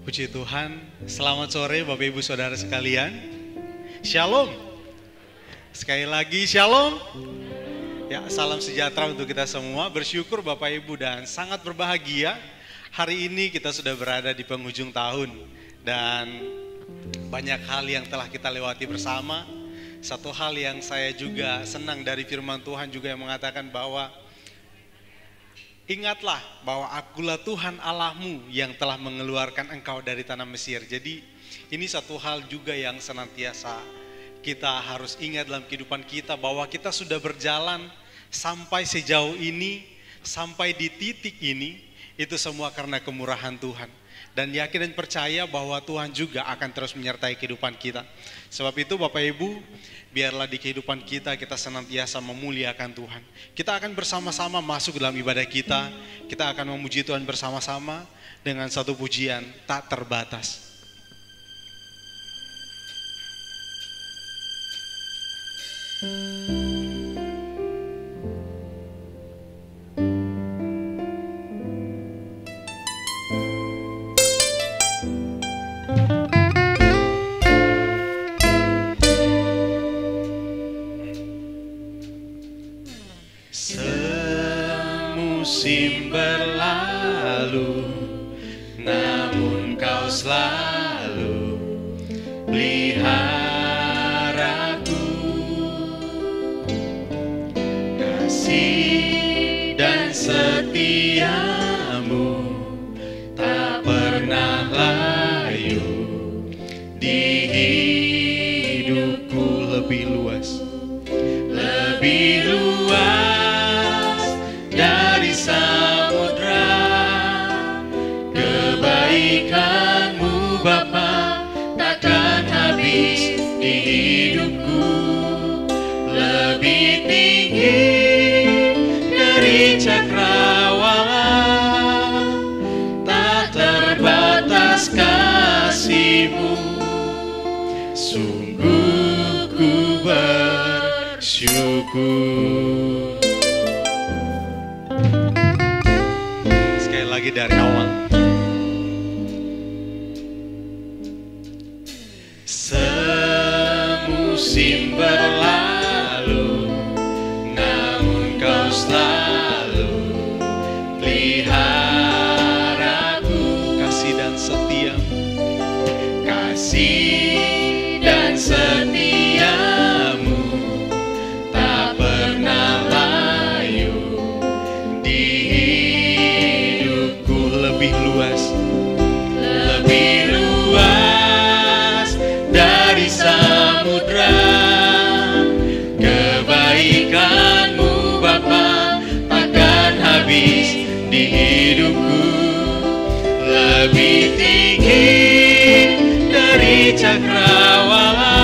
Puji Tuhan, selamat sore Bapak Ibu Saudara sekalian. Shalom. Sekali lagi shalom. Ya, salam sejahtera untuk kita semua. Bersyukur Bapak Ibu dan sangat berbahagia. Hari ini kita sudah berada di penghujung tahun dan banyak hal yang telah kita lewati bersama. Satu hal yang saya juga senang dari firman Tuhan juga yang mengatakan bahwa ingatlah bahwa akulah Tuhan Allahmu yang telah mengeluarkan engkau dari tanah Mesir. Jadi ini satu hal juga yang senantiasa kita harus ingat dalam kehidupan kita, bahwa kita sudah berjalan sampai sejauh ini, sampai di titik ini, itu semua karena kemurahan Tuhan. Dan yakin dan percaya bahwa Tuhan juga akan terus menyertai kehidupan kita. Sebab itu Bapak Ibu, biarlah di kehidupan kita, kita senantiasa memuliakan Tuhan. Kita akan bersama-sama masuk dalam ibadah kita. Kita akan memuji Tuhan bersama-sama dengan satu pujian tak terbatas. Musim berlalu, namun kau selalu peliharaku. Kasih dan setiamu tak pernah layu di hidupku. Lebih luas, lebih luas dari samudra. Kebaikanmu Bapa takkan habis di hidupku. Lebih tinggi dari cakrawala, tak terbatas kasih-Mu. Sungguh ku bersyukur. Lagi dari awal. Semusim berlalu, namun kau selalu peliharaku. Kasih dan setia, kasih dan setiamu tak pernah layu di lebih luas, lebih luas dari samudra. Kebaikanmu Bapa takkan habis di hidupku. Lebih tinggi dari cakrawala,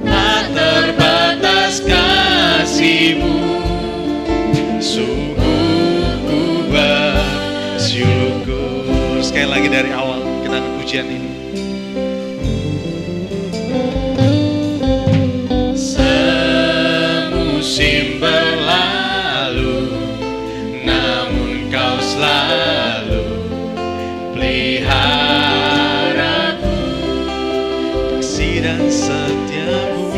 tak terbatas kasih-Mu. Syukur. Sekali lagi dari awal kita akan pujian ini. Semusim berlalu, namun kau selalu peliharaku. Kasih dan setiamu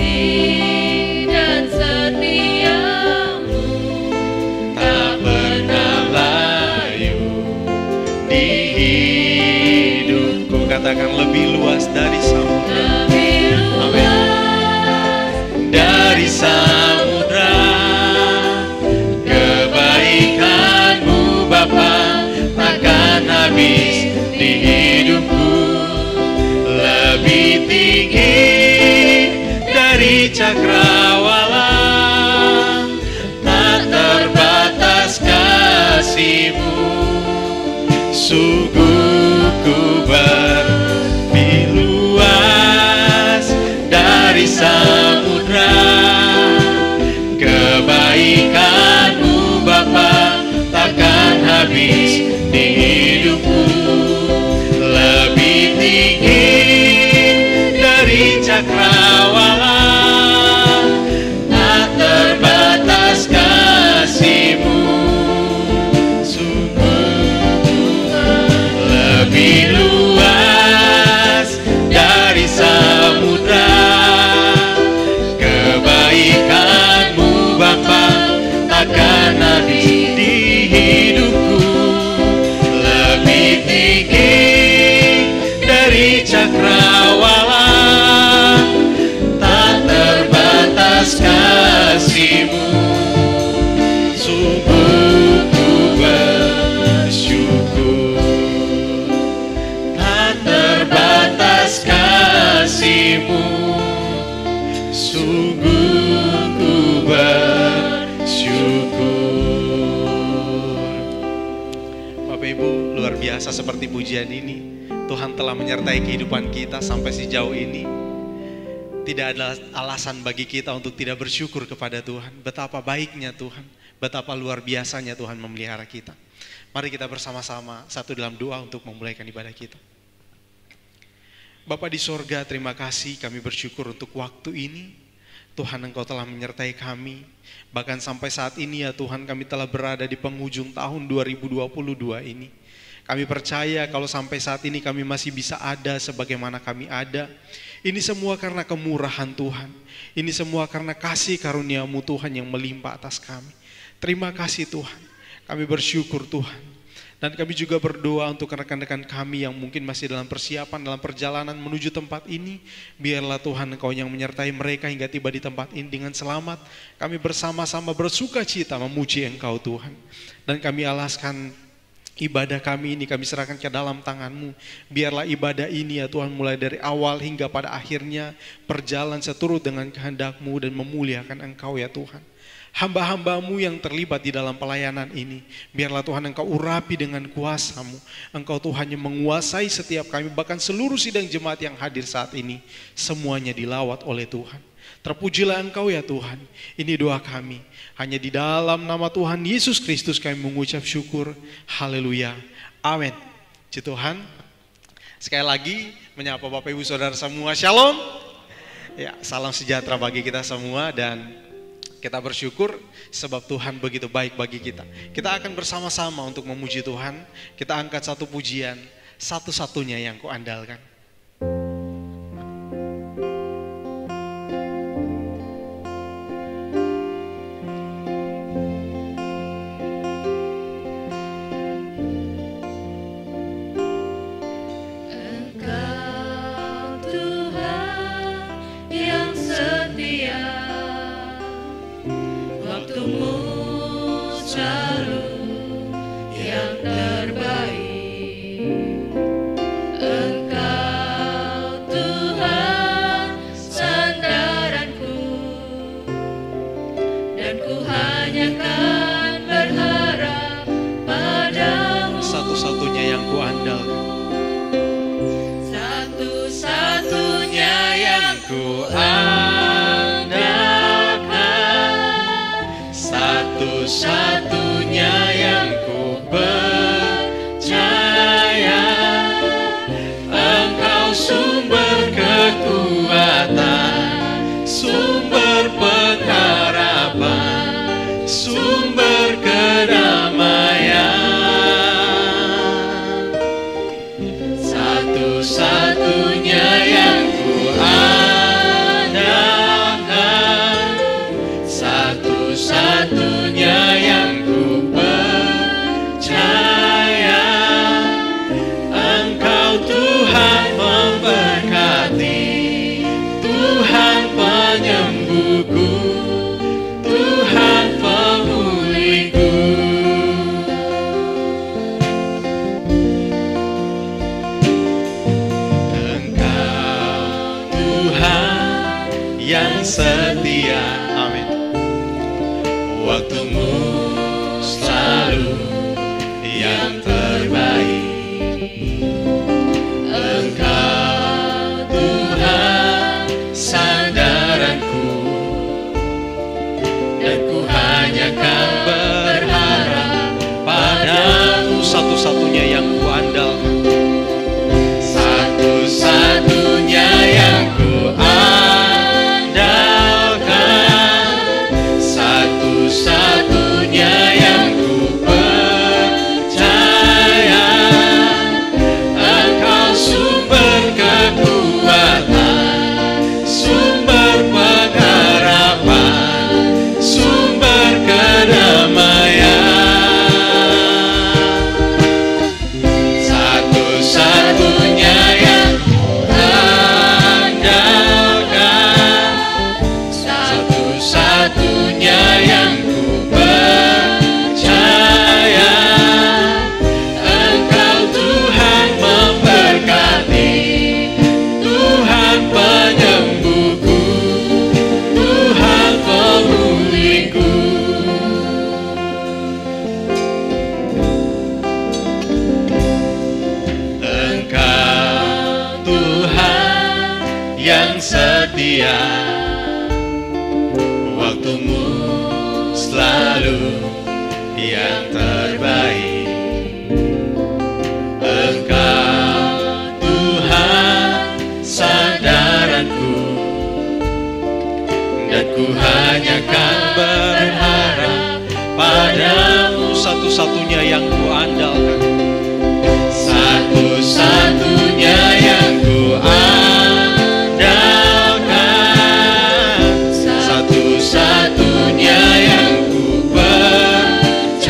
tak pernah layu di hidupku. Katakan lebih luas dari samudra. Amin. Dari samudra, kebaikanmu Bapa takkan habis di hidupku. Lebih tinggi dari cakrawala, tak terbatas kasih-Mu. Sungguh ku lebih luas dari samudra. Kebaikanmu Bapa takkan habis di hidupku. Lebih tinggi dari cakrawala, tak terbatas kasih-Mu. Sungguh lebih cakrawala, tak terbatas kasih-Mu. Sungguh ku bersyukur, tak terbatas kasih-Mu. Sungguh ku bersyukur. Bapak Ibu, luar biasa seperti pujian ini. Tuhan telah menyertai kehidupan kita sampai sejauh ini. Tidak ada alasan bagi kita untuk tidak bersyukur kepada Tuhan. Betapa baiknya Tuhan, betapa luar biasanya Tuhan memelihara kita. Mari kita bersama-sama satu dalam doa untuk memulaikan ibadah kita. Bapa di sorga, terima kasih, kami bersyukur untuk waktu ini. Tuhan, Engkau telah menyertai kami. Bahkan sampai saat ini ya Tuhan, kami telah berada di penghujung tahun 2022 ini. Kami percaya kalau sampai saat ini kami masih bisa ada sebagaimana kami ada. Ini semua karena kemurahan Tuhan. Ini semua karena kasih karunia-Mu Tuhan yang melimpah atas kami. Terima kasih Tuhan. Kami bersyukur Tuhan. Dan kami juga berdoa untuk rekan-rekan kami yang mungkin masih dalam persiapan, dalam perjalanan menuju tempat ini. Biarlah Tuhan Engkau yang menyertai mereka hingga tiba di tempat ini dengan selamat. Kami bersama-sama bersuka cita memuji Engkau Tuhan. Dan kami alaskan ibadah kami ini, kami serahkan ke dalam tangan-Mu. Biarlah ibadah ini ya Tuhan mulai dari awal hingga pada akhirnya berjalan seturut dengan kehendak-Mu dan memuliakan Engkau ya Tuhan. Hamba-hamba-Mu yang terlibat di dalam pelayanan ini, biarlah Tuhan Engkau urapi dengan kuasa-Mu. Engkau Tuhan yang menguasai setiap kami, bahkan seluruh sidang jemaat yang hadir saat ini, semuanya dilawat oleh Tuhan. Terpujilah Engkau ya Tuhan. Ini doa kami. Hanya di dalam nama Tuhan Yesus Kristus kami mengucap syukur. Haleluya. Amin. Puji Tuhan. Sekali lagi menyapa Bapak Ibu Saudara semua. Shalom. Ya, salam sejahtera bagi kita semua dan kita bersyukur sebab Tuhan begitu baik bagi kita. Kita akan bersama-sama untuk memuji Tuhan. Kita angkat satu pujian, satu-satunya yang Ku andalkan. Satu-satunya yang ku percaya, Engkau sumber kekuatan, sumber pengharapan, sumber kedamaian. Satu-satunya yang ku andalkan, satu-satunya yang ku percaya, Engkau Tuhan memberkati, Tuhan penyembuhku, Tuhan pemulihku. Engkau Tuhan yang setia, amin. Waktu-Mu selalu yang terbaik. Engkau Tuhan sandaranku, dan ku hanya kan berharap padamu. Satu-satunya yang ku andalkan, satu-satunya yang ku andalkan, satu-satunya yang ku percaya, yang setia, waktumu selalu yang terbaik. Engkau Tuhan sandaranku, dan ku hanya kan berharap padamu. Satu-satunya yang ku andalkan, satu-satunya yang ku andalkan, satu-satunya yang ku percaya.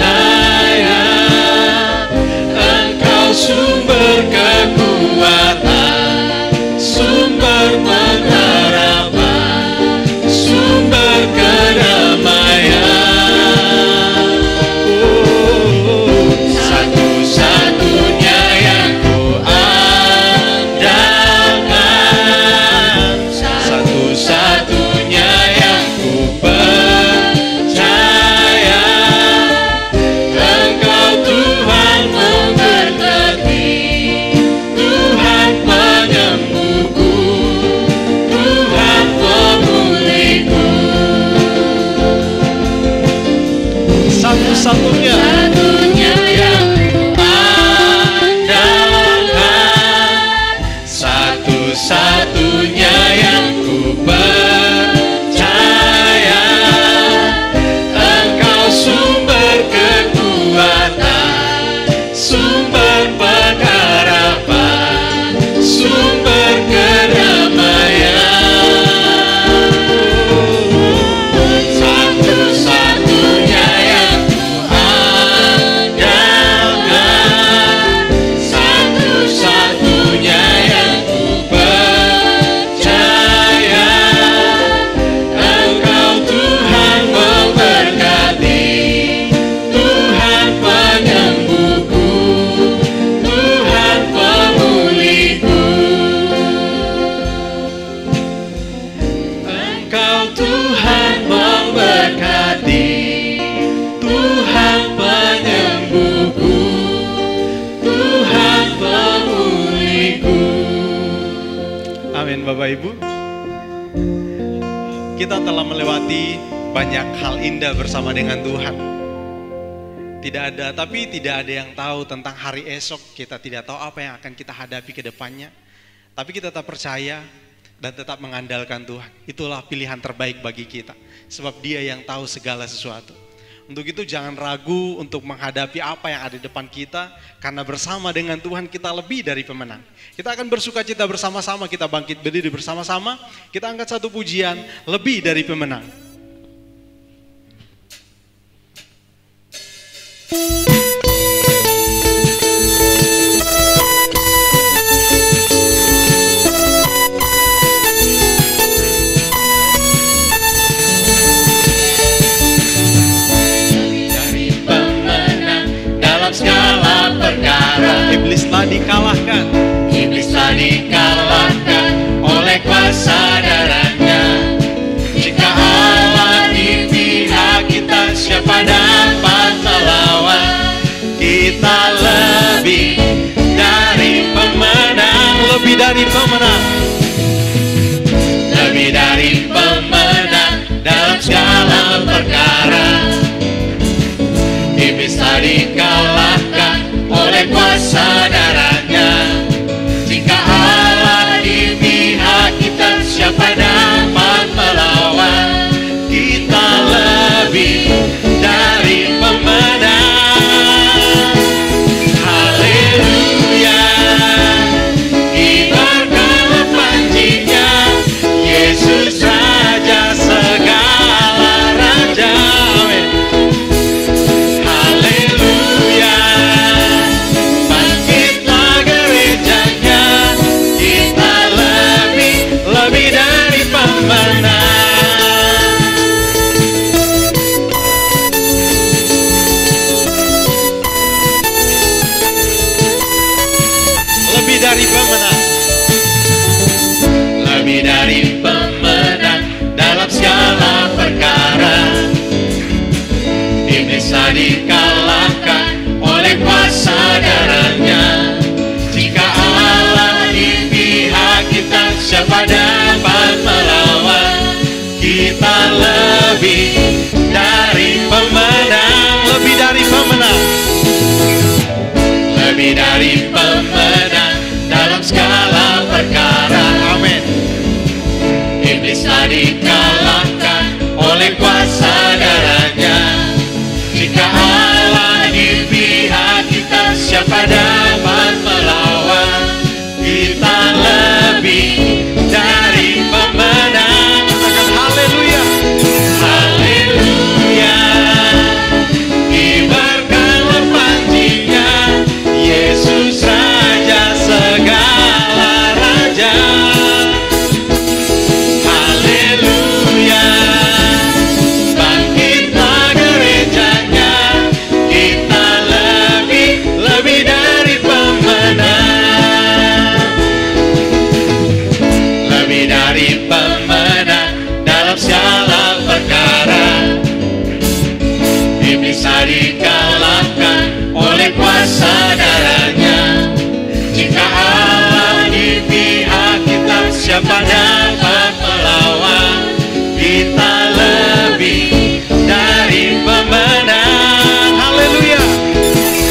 Engkau sumber kekuatan, sumber pengharapan, sumber kedamaian. Satu-satunya yang ku andalkan, satu-satunya yang ku percaya. Engkau Tuhan memberkati, Tuhan penyembuhku, Tuhan pemulihku. satu-satunya Satunya yang ku andalkan, satu-satunya yang ku percaya. Engkau sumber kekuatan, sumber pengharapan, sumber kedamaian. Satu-satunya yang ku andalkan, satu-satunya yang ku percaya. Engkau Tuhan memberkati, Tuhan penyembuhku, Tuhan pemulihku. Engkau Tuhan memberkati, Tuhan penyembuhku, Tuhan pemulihku. Amin. Bapak Ibu, kita telah melewati banyak hal indah bersama dengan Tuhan. Tidak ada yang tahu tentang hari esok. Kita tidak tahu apa yang akan kita hadapi ke depannya. Tapi kita tetap percaya dan tetap mengandalkan Tuhan. Itulah pilihan terbaik bagi kita. Sebab Dia yang tahu segala sesuatu. Untuk itu jangan ragu untuk menghadapi apa yang ada di depan kita. Karena bersama dengan Tuhan kita lebih dari pemenang. Kita akan bersuka cita bersama-sama, kita bangkit berdiri bersama-sama. Kita angkat satu pujian, lebih dari pemenang. Dari pemenang dalam segala perkara, Iblis telah dikalahkan. iblis telah dikalahkan oleh kuasa darahnya. Jika Allah di pihak kita, siapa dapat melawan? Kita lebih dari pemenang, Lebih dari pemenang. lebih dari pemenang dalam segala perkara. Iblis telah dikalahkan oleh kuasa darahnya. Jika Allah di pihak kita, siapa dapat melawan? Kita lebih dari pemenang. Haleluya, kibarkanlah panjinya, Yesus Raja segala raja. Amin. Haleluya, bangkitlah gerejanya, kita lebih dari pemenang. Lebih dari pemenang. Lebih dari pemenang dalam segala perkara. Iblis telah dikalahkan oleh kuasa darahnya. Jika Allah di pihak kita, siapa dapat dari pemenang dalam segala perkara. Amin. Iblis telah dikalahkan oleh kuasa darahnya. Jika Allah di pihak kita, siapa dapat melawan? Kita lebih dari pemenang. Katakan haleluya. Haleluya. Kibarkanlah panjinya, Yesus Raja segala raja. Haleluya. Bangkitlah gerejanya, kita lebih dari pemenang. Lebih dari pemenang dalam segala perkara. Iblis telah dikalahkan oleh kuasa darahnya. Jika Allah di pihak kita, siapa dapat melawan? Kita lebih dari pemenang. Haleluya.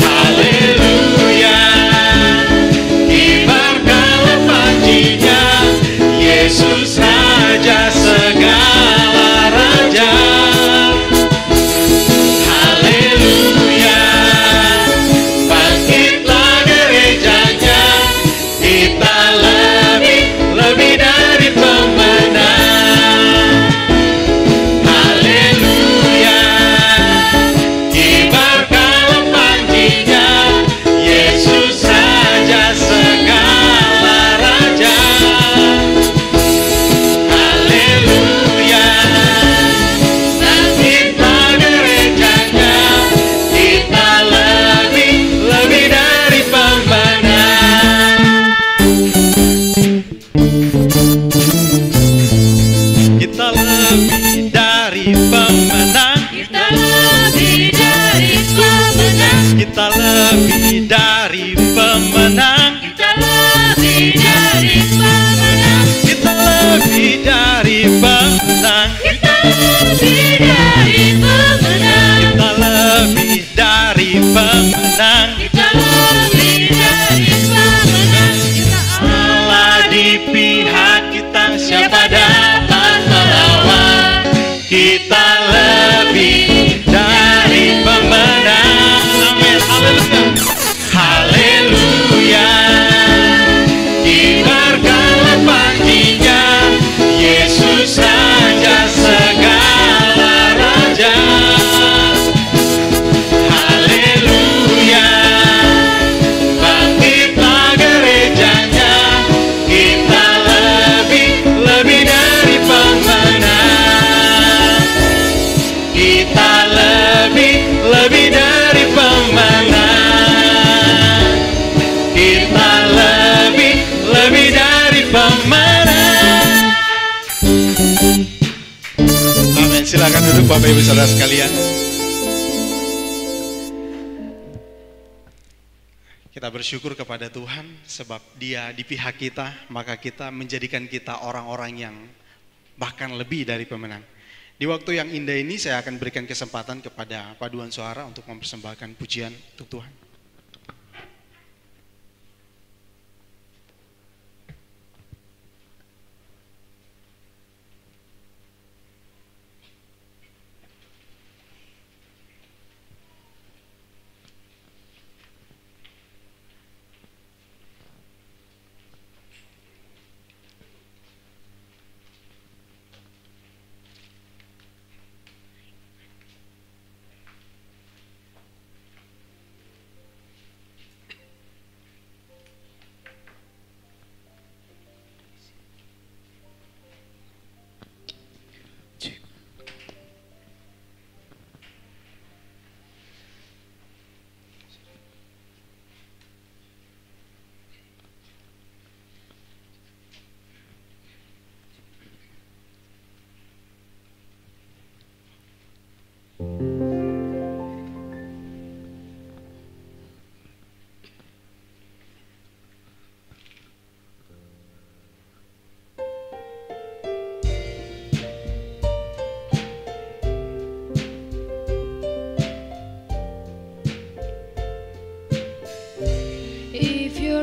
Haleluya. Kibarkanlah panjinya, Yesus Raja segala raja. Haleluya. Bangkitlah gerejanya, kita lebih dari pemenang. Haleluya. Kibarkanlah panjinya, Yesus Raja segala raja. Haleluya. Bangkitlah gerejanya, kita lebih dari pemenang. Kita lebih dari pemenang. Kita lebih dari pemenang. Kita lebih dari pemenang. Kita lebih dari pemenang. Kita lebih dari pemenang. Kita lebih dari pemenang. Kita lebih dari pemenang. Kita lebih dari pemenang. Allah di pihak kita, siapa dapat melawan? Kita lebih dari pemenang. Amin. Haleluya. Haleluya. Kibarkanlah panjinya, Yesus Raja segala raja. Haleluya. Bangkitlah gerejanya, kita lebih dari pemenang. Kita lebih dari pemenang. Kita lebih dari pemenang. Amin. Silakan duduk Bapak Ibu Saudara sekalian. Kita bersyukur kepada Tuhan sebab Dia di pihak kita, maka kita menjadikan kita orang-orang yang bahkan lebih dari pemenang. Di waktu yang indah ini saya akan berikan kesempatan kepada paduan suara untuk mempersembahkan pujian untuk Tuhan.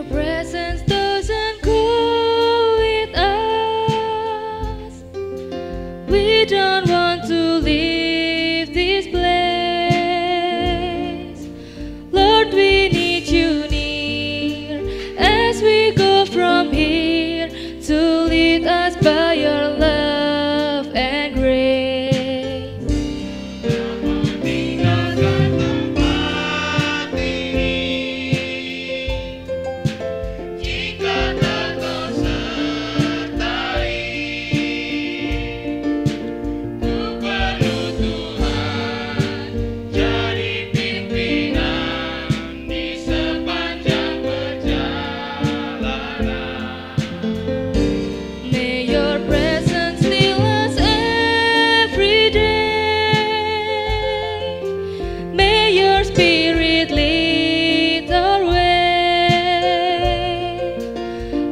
your presence doesn't go with us. We don't want to leave this place. Lord, we need you near as we go from here, to lead us by your love and grace. Tinggalkan tempat ini, jika tak kau sertai. Ku perlu Tuhan jadi pimpinan di sepanjang perjalanan. May your presence fill us every day. May your spirit lead our way.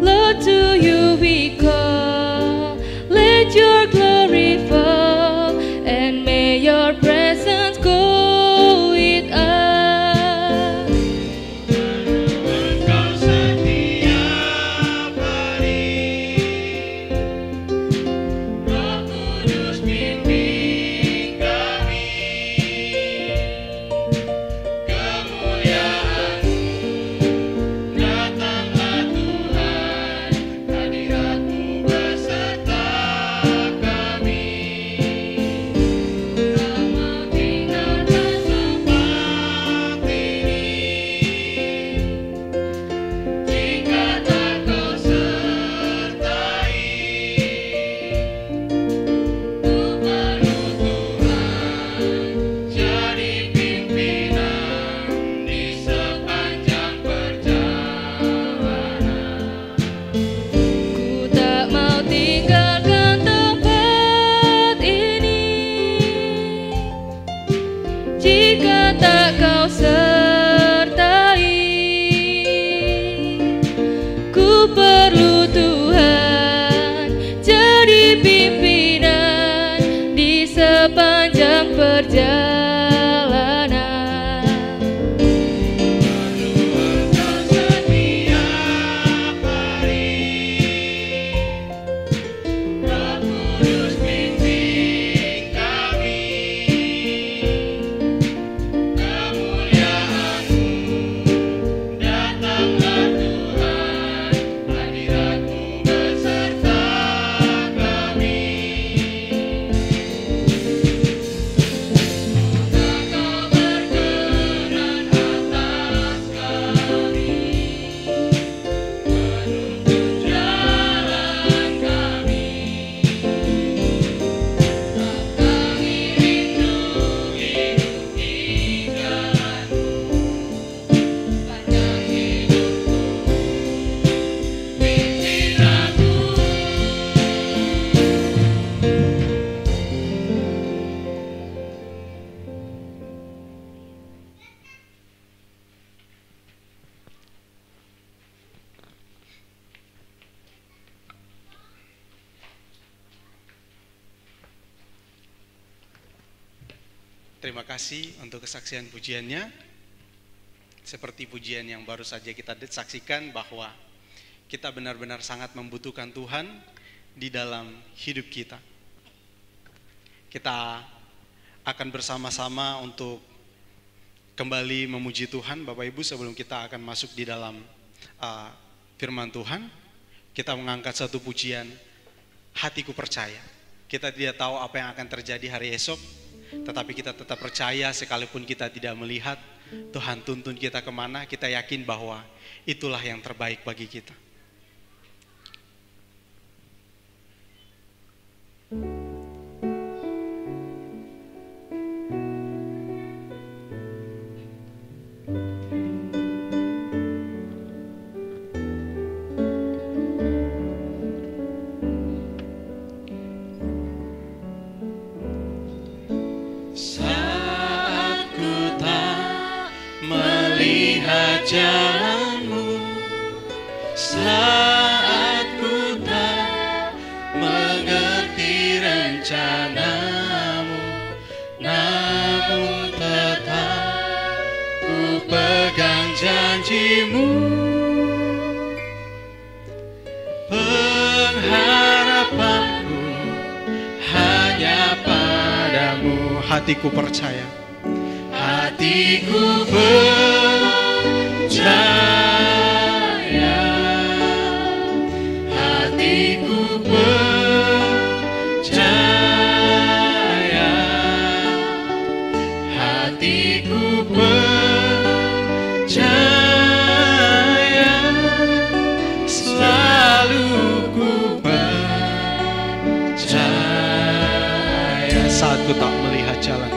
Lord, to you we call. Let your glory fall, and may your presence go with us. Engkau setiap hari, Roh Kudus pimpin kami. Kemuliaan-Mu datanglah Tuhan, hadirat-Mu beserta kami. Tak mau tinggalkan tempat ini, jika tak kau sertai. Ku perlu Tuhan jadi pimpinan di sepanjang perjalanan. Ku tak mau tinggalkan tempat ini, jika tak kau sertai. Ku perlu Tuhan jadi pimpinan di sepanjang perjalanan. Engkau setiap hari, Roh Kudus pimpin kami. Kemuliaan-Mu datanglah Tuhan, hadirat-Mu beserta kami. Terima kasih untuk kesaksian pujiannya. Seperti pujian yang baru saja kita saksikan, bahwa kita benar-benar sangat membutuhkan Tuhan di dalam hidup kita. Kita akan bersama-sama untuk kembali memuji Tuhan. Bapak Ibu, sebelum kita akan masuk di dalam firman Tuhan, kita mengangkat satu pujian, Hatiku Percaya. Kita tidak tahu apa yang akan terjadi hari esok, tetapi kita tetap percaya sekalipun kita tidak melihat Tuhan tuntun kita kemana, kita yakin bahwa itulah yang terbaik bagi kita. Saat ku tak melihat jalanmu, saat ku tak mengerti rencanamu, namun tetap ku pegang janjimu. hatiku percaya. Hatiku percaya, hatiku percaya, hatiku percaya, selalu ku percaya. Saat ku tak melihat jalan,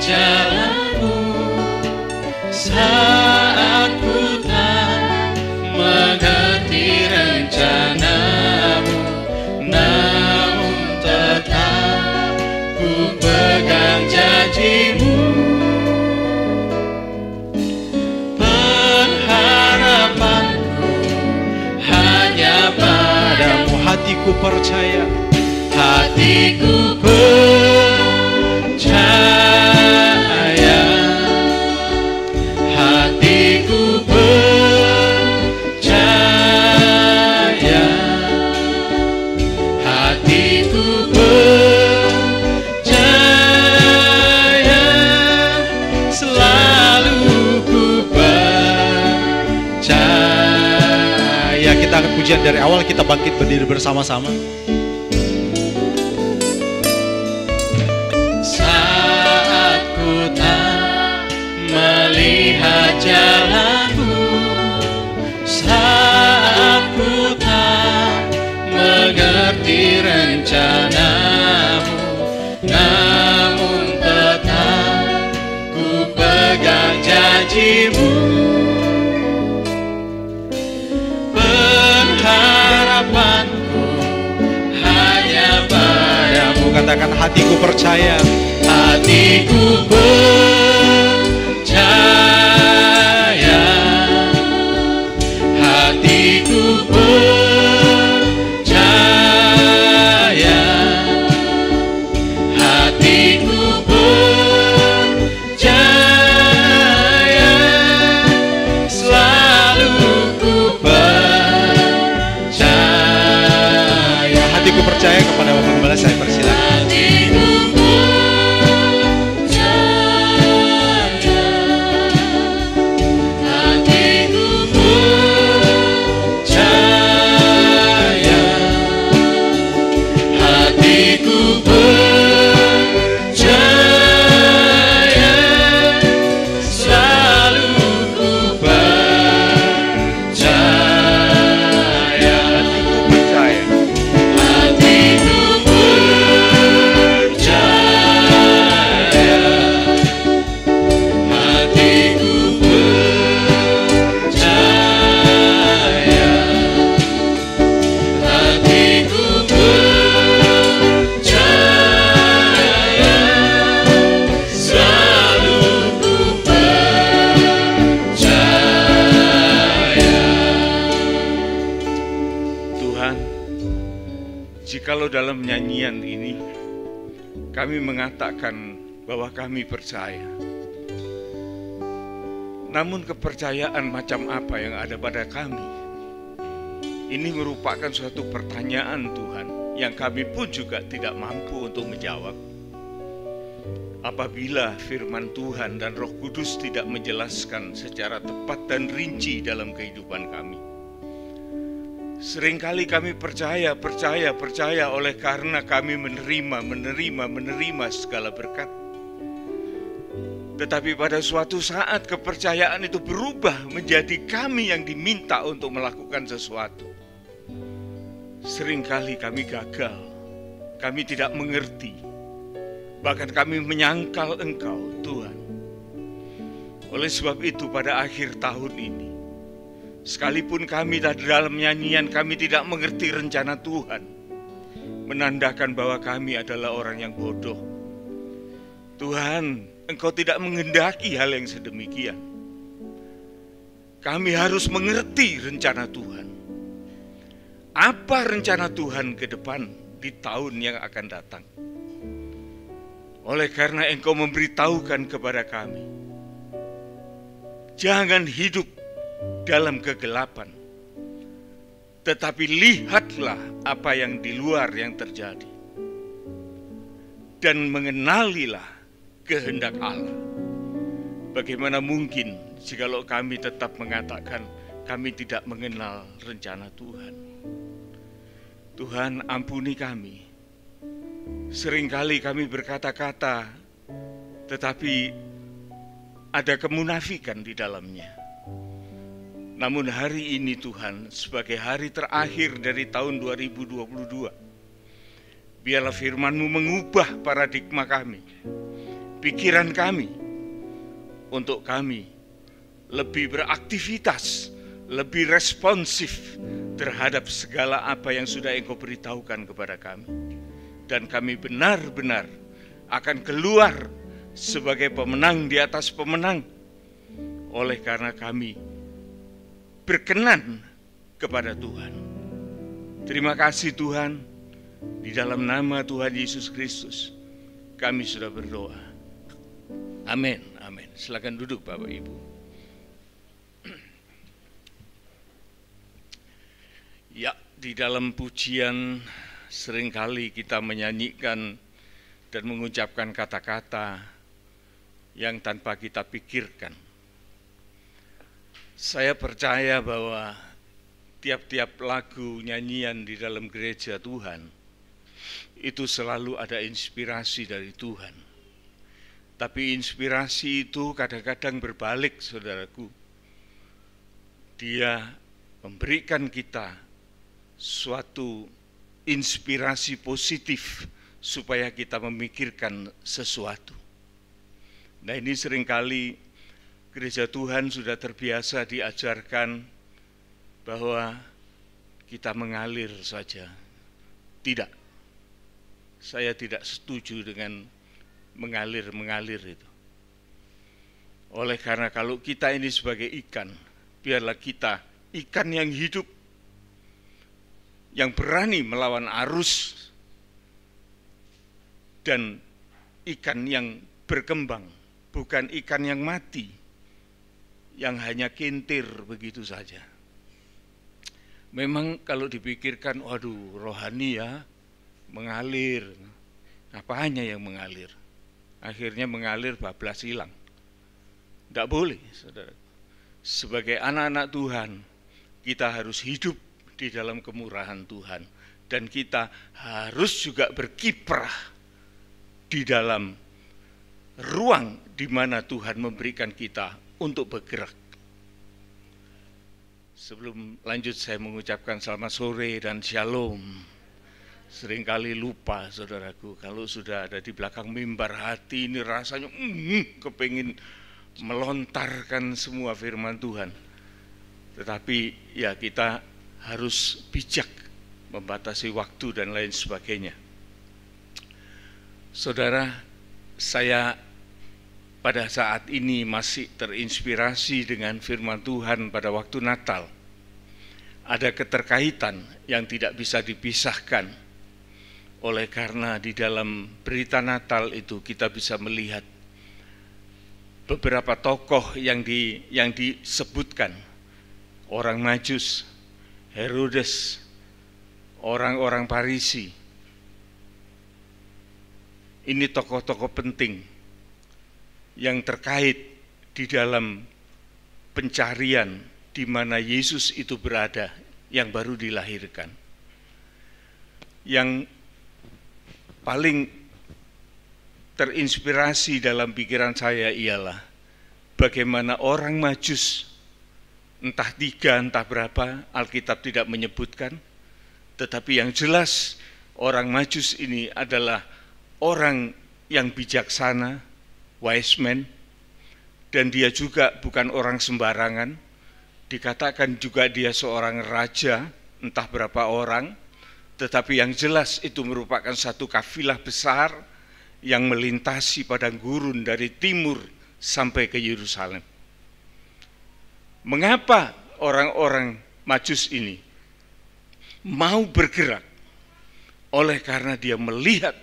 jalanmu, saat ku tak mengerti rencanamu, namun tetap ku pegang janjimu. Pengharapanku hanya padamu. hatiku percaya, Hatiku percaya, hatiku percaya, hatiku percaya, selalu ku percaya. kita akan pujian dari awal, kita bangkit berdiri bersama-sama. Melihat jalanmu, saat ku tak mengerti rencanamu, namun tetap ku pegang janjimu. Pengharapanku hanya padamu. Katakan hatiku percaya, hatiku percaya, hatiku percaya, hatiku percaya, selalu ku percaya. hatiku percaya kepada Bapak Gembala, saya persilakan. Jikalau dalam nyanyian ini kami mengatakan bahwa kami percaya, namun kepercayaan macam apa yang ada pada kami? Ini merupakan suatu pertanyaan Tuhan yang kami pun juga tidak mampu untuk menjawab. Apabila firman Tuhan dan Roh Kudus tidak menjelaskan secara tepat dan rinci dalam kehidupan kami. Seringkali kami percaya oleh karena kami menerima segala berkat. Tetapi pada suatu saat kepercayaan itu berubah menjadi kami yang diminta untuk melakukan sesuatu. Seringkali kami gagal, kami tidak mengerti, bahkan kami menyangkal Engkau, Tuhan. Oleh sebab itu pada akhir tahun ini, sekalipun kami dalam nyanyian kami tidak mengerti rencana Tuhan, menandakan bahwa kami adalah orang yang bodoh. Tuhan, Engkau tidak menghendaki hal yang sedemikian. Kami harus mengerti rencana Tuhan. Apa rencana Tuhan ke depan di tahun yang akan datang? Oleh karena Engkau memberitahukan kepada kami, jangan hidup dalam kegelapan, tetapi lihatlah apa yang di luar yang terjadi, dan mengenalilah kehendak Allah. Bagaimana mungkin jikalau kami tetap mengatakan kami tidak mengenal rencana Tuhan? Tuhan, ampuni kami. Seringkali kami berkata-kata, tetapi ada kemunafikan di dalamnya. Namun hari ini Tuhan, sebagai hari terakhir dari tahun 2022, biarlah firman-Mu mengubah paradigma kami, pikiran kami, untuk kami lebih beraktivitas, lebih responsif terhadap segala apa yang sudah Engkau beritahukan kepada kami. Dan kami benar-benar akan keluar sebagai pemenang di atas pemenang, oleh karena kami berkenan kepada Tuhan. Terima kasih Tuhan, di dalam nama Tuhan Yesus Kristus kami sudah berdoa. Amin, amin. Silakan duduk Bapak Ibu. Ya, di dalam pujian seringkali kita menyanyikan dan mengucapkan kata-kata yang tanpa kita pikirkan. Saya percaya bahwa tiap-tiap lagu nyanyian di dalam gereja Tuhan itu selalu ada inspirasi dari Tuhan. Tapi inspirasi itu kadang-kadang berbalik, saudaraku. Dia memberikan kita suatu inspirasi positif supaya kita memikirkan sesuatu. Nah, ini seringkali gereja Tuhan sudah terbiasa diajarkan bahwa kita mengalir saja. Tidak. Saya tidak setuju dengan mengalir itu. Oleh karena kalau kita ini sebagai ikan, biarlah kita ikan yang hidup, yang berani melawan arus, dan ikan yang berkembang, bukan ikan yang mati, yang hanya kintir begitu saja. Memang kalau dipikirkan, waduh, rohani ya, mengalir. Apanya yang mengalir? Akhirnya mengalir bablas hilang. Tidak boleh, saudara. Sebagai anak-anak Tuhan, kita harus hidup di dalam kemurahan Tuhan. Dan kita harus juga berkiprah di dalam ruang di mana Tuhan memberikan kita untuk bergerak. Sebelum lanjut saya mengucapkan selamat sore dan shalom. Seringkali lupa saudaraku, kalau sudah ada di belakang mimbar, hati ini rasanya kepingin melontarkan semua firman Tuhan. Tetapi ya kita harus bijak membatasi waktu dan lain sebagainya. Saudara, saya pada saat ini masih terinspirasi dengan firman Tuhan pada waktu Natal. Ada keterkaitan yang tidak bisa dipisahkan. Oleh karena di dalam berita Natal itu kita bisa melihat beberapa tokoh yang disebutkan. Orang Majus, Herodes, orang-orang Farisi. Ini tokoh-tokoh penting yang terkait di dalam pencarian di mana Yesus itu berada, yang baru dilahirkan. Yang paling terinspirasi dalam pikiran saya ialah bagaimana orang Majus, entah 3, entah berapa, Alkitab tidak menyebutkan, tetapi yang jelas orang Majus ini adalah orang yang bijaksana, wise man, dan dia juga bukan orang sembarangan. Dikatakan juga dia seorang raja, entah berapa orang, tetapi yang jelas itu merupakan satu kafilah besar yang melintasi padang gurun dari timur sampai ke Yerusalem. Mengapa orang-orang Majus ini mau bergerak? Oleh karena dia melihat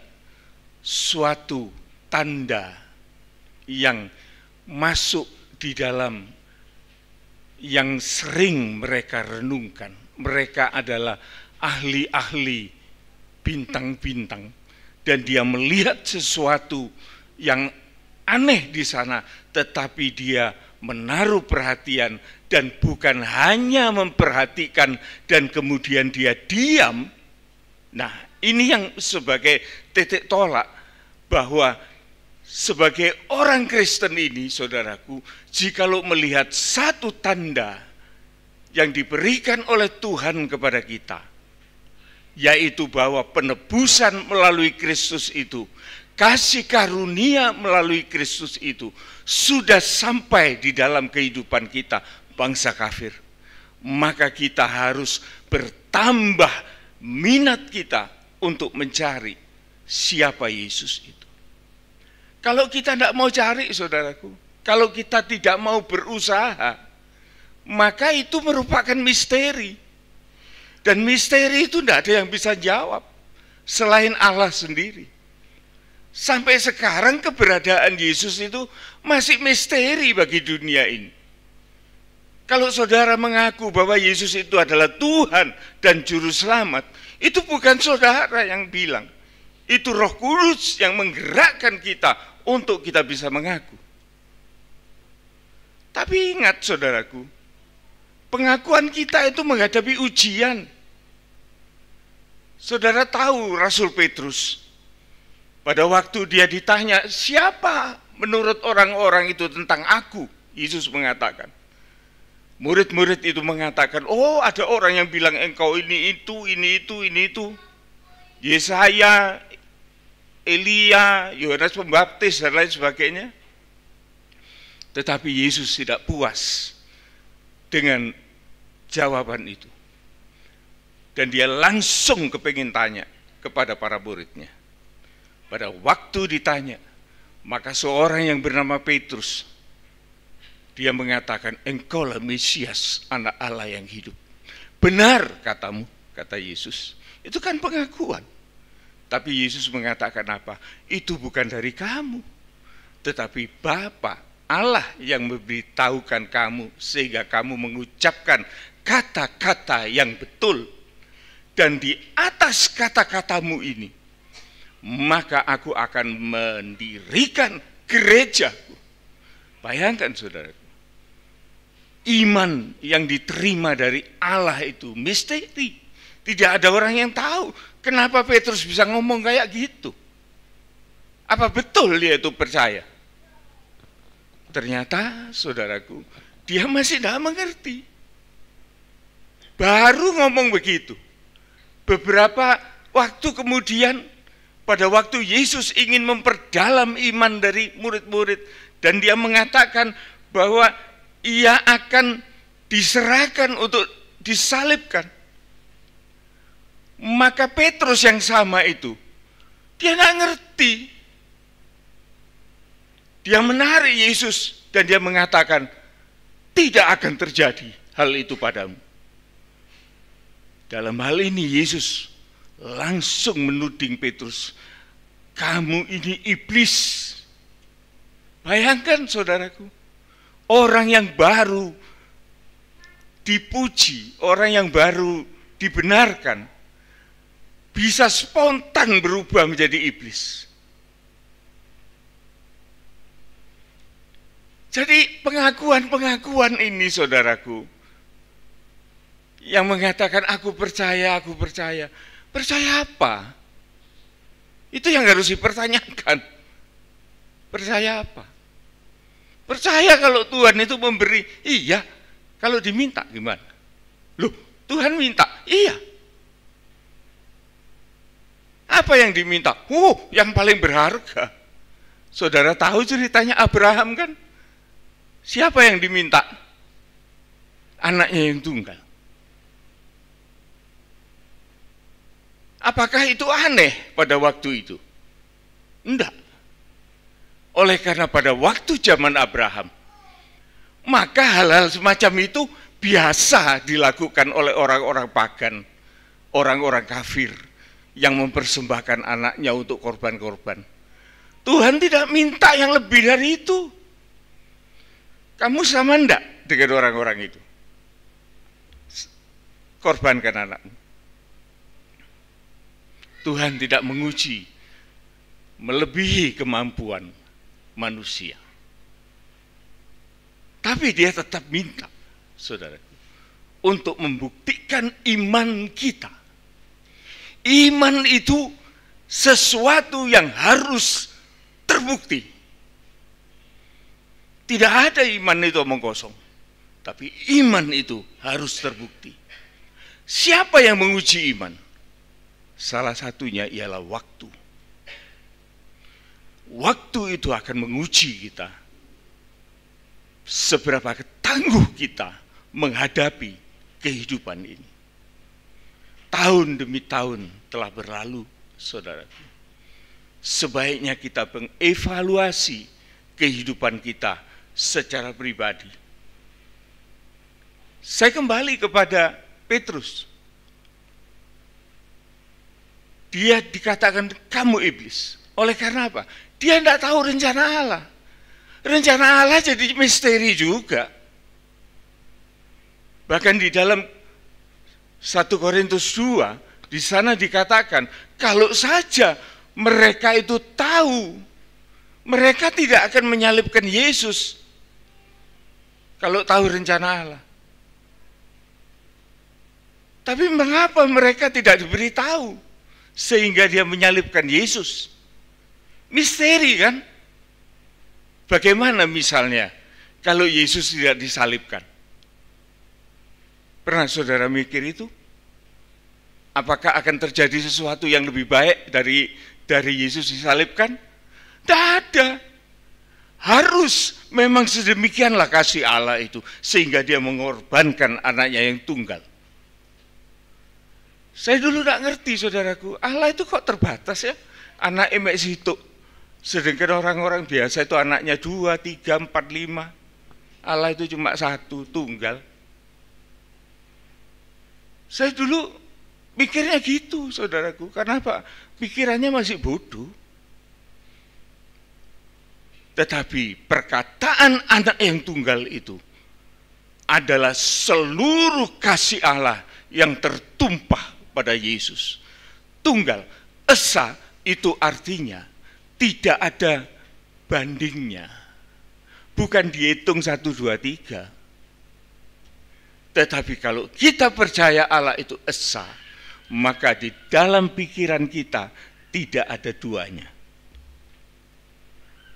suatu tanda yang masuk di dalam yang sering mereka renungkan. Mereka adalah ahli-ahli bintang-bintang, dan dia melihat sesuatu yang aneh di sana, tetapi dia menaruh perhatian dan bukan hanya memperhatikan dan kemudian dia diam. Nah, ini yang sebagai titik tolak bahwa sebagai orang Kristen ini, saudaraku, jikalau melihat satu tanda yang diberikan oleh Tuhan kepada kita, yaitu bahwa penebusan melalui Kristus itu, kasih karunia melalui Kristus itu sudah sampai di dalam kehidupan kita, bangsa kafir, maka kita harus bertambah minat kita untuk mencari siapa Yesus itu. Kalau kita tidak mau cari, saudaraku, kalau kita tidak mau berusaha, maka itu merupakan misteri. Dan misteri itu tidak ada yang bisa jawab selain Allah sendiri. Sampai sekarang keberadaan Yesus itu masih misteri bagi dunia ini. Kalau saudara mengaku bahwa Yesus itu adalah Tuhan dan Juru Selamat, itu bukan saudara yang bilang. Itu Roh Kudus yang menggerakkan kita untuk kita bisa mengaku. Tapi ingat saudaraku, pengakuan kita itu menghadapi ujian. Saudara tahu Rasul Petrus, pada waktu dia ditanya, siapa menurut orang-orang itu tentang aku? Yesus mengatakan, murid-murid itu mengatakan, oh ada orang yang bilang engkau ini itu. Yesaya, Elia, Yohanes Pembaptis dan lain sebagainya. Tetapi Yesus tidak puas dengan jawaban itu. Dan dia langsung kepingin tanya kepada para muridnya. Pada waktu ditanya, maka seorang yang bernama Petrus, dia mengatakan, engkaulah Mesias, anak Allah yang hidup. Benar katamu, kata Yesus. Itu kan pengakuan. Tapi Yesus mengatakan apa? Itu bukan dari kamu, tetapi Bapa Allah yang memberitahukan kamu, sehingga kamu mengucapkan kata-kata yang betul. Dan di atas kata-katamu ini, maka aku akan mendirikan gerejaku. Bayangkan saudara, iman yang diterima dari Allah itu misteri. Tidak ada orang yang tahu kenapa Petrus bisa ngomong kayak gitu. Apa betul dia itu percaya? Ternyata saudaraku, dia masih tidak mengerti. Baru ngomong begitu. Beberapa waktu kemudian, pada waktu Yesus ingin memperdalam iman dari murid-murid, dan dia mengatakan bahwa ia akan diserahkan untuk disalibkan. Maka Petrus yang sama itu, dia nggak ngerti. Dia menarik Yesus dan dia mengatakan, tidak akan terjadi hal itu padamu. Dalam hal ini Yesus langsung menuding Petrus, kamu ini iblis. Bayangkan saudaraku, orang yang baru dipuji, orang yang baru dibenarkan, bisa spontan berubah menjadi iblis. Jadi pengakuan-pengakuan ini saudaraku, yang mengatakan aku percaya. Percaya apa? Itu yang harus dipertanyakan. Percaya apa? Percaya kalau Tuhan itu memberi, iya. Kalau diminta gimana? Loh, Tuhan minta, iya. Apa yang diminta? Yang paling berharga. Saudara tahu ceritanya Abraham kan? Siapa yang diminta? Anaknya yang tunggal. Apakah itu aneh pada waktu itu? Enggak. Oleh karena pada waktu zaman Abraham, maka hal-hal semacam itu biasa dilakukan oleh orang-orang pagan, orang-orang kafir yang mempersembahkan anaknya untuk korban-korban. Tuhan tidak minta yang lebih dari itu. Kamu sama enggak dengan orang-orang itu? korbankan anakmu. Tuhan tidak menguji melebihi kemampuan manusia. Tapi dia tetap minta, saudaraku, untuk membuktikan iman kita. Iman itu sesuatu yang harus terbukti. Tidak ada iman itu omong kosong, tapi iman itu harus terbukti. Siapa yang menguji iman? Salah satunya ialah waktu. Waktu itu akan menguji kita. Seberapa tangguh kita menghadapi kehidupan ini. Tahun demi tahun telah berlalu, saudaraku. Sebaiknya kita mengevaluasi kehidupan kita secara pribadi. Saya kembali kepada Petrus. Dia dikatakan kamu iblis. Oleh karena apa? Dia tidak tahu rencana Allah. Rencana Allah jadi misteri juga. Bahkan di dalam 1 Korintus 2, di sana dikatakan, kalau saja mereka itu tahu, mereka tidak akan menyalibkan Yesus. Kalau tahu rencana Allah. Tapi mengapa mereka tidak diberitahu sehingga dia menyalibkan Yesus? Misteri kan? Bagaimana misalnya kalau Yesus tidak disalibkan? Pernah saudara mikir itu? Apakah akan terjadi sesuatu yang lebih baik dari Yesus disalibkan? Tidak ada. Harus memang sedemikianlah kasih Allah itu, sehingga dia mengorbankan anaknya yang tunggal. Saya dulu tidak ngerti, saudaraku, Allah itu kok terbatas ya? Anak emek situ. Sedangkan orang-orang biasa itu anaknya 2, 3, 4, 5. Allah itu cuma 1, tunggal. Saya dulu mikirnya gitu, saudaraku. Karena apa? Pikirannya masih bodoh. Tetapi perkataan anak yang tunggal itu adalah seluruh kasih Allah yang tertumpah pada Yesus. Tunggal, esa itu artinya tidak ada bandingnya. Bukan dihitung 1, 2, 3. Tetapi kalau kita percaya Allah itu esa, maka di dalam pikiran kita tidak ada duanya.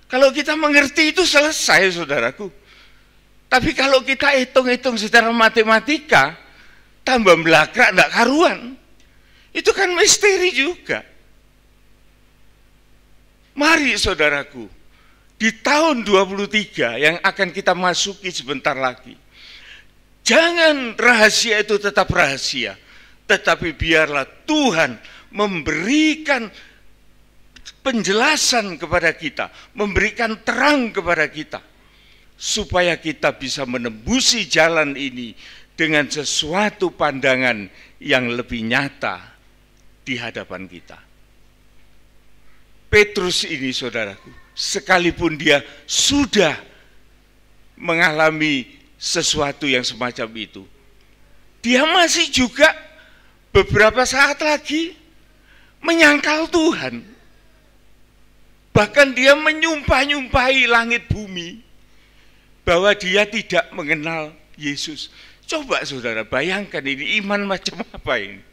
Kalau kita mengerti itu selesai, saudaraku. Tapi kalau kita hitung-hitung secara matematika, tambah belakrak enggak karuan. Itu kan misteri juga. Mari saudaraku, di tahun 23 yang akan kita masuki sebentar lagi, jangan rahasia itu tetap rahasia, tetapi biarlah Tuhan memberikan penjelasan kepada kita, memberikan terang kepada kita, supaya kita bisa menembusi jalan ini dengan sesuatu pandangan yang lebih nyata di hadapan kita. Petrus ini, saudaraku, sekalipun dia sudah mengalami sesuatu yang semacam itu, dia masih juga beberapa saat lagi menyangkal Tuhan. Bahkan dia menyumpah-nyumpahi langit bumi bahwa dia tidak mengenal Yesus. Coba saudara bayangkan ini iman macam apa ini.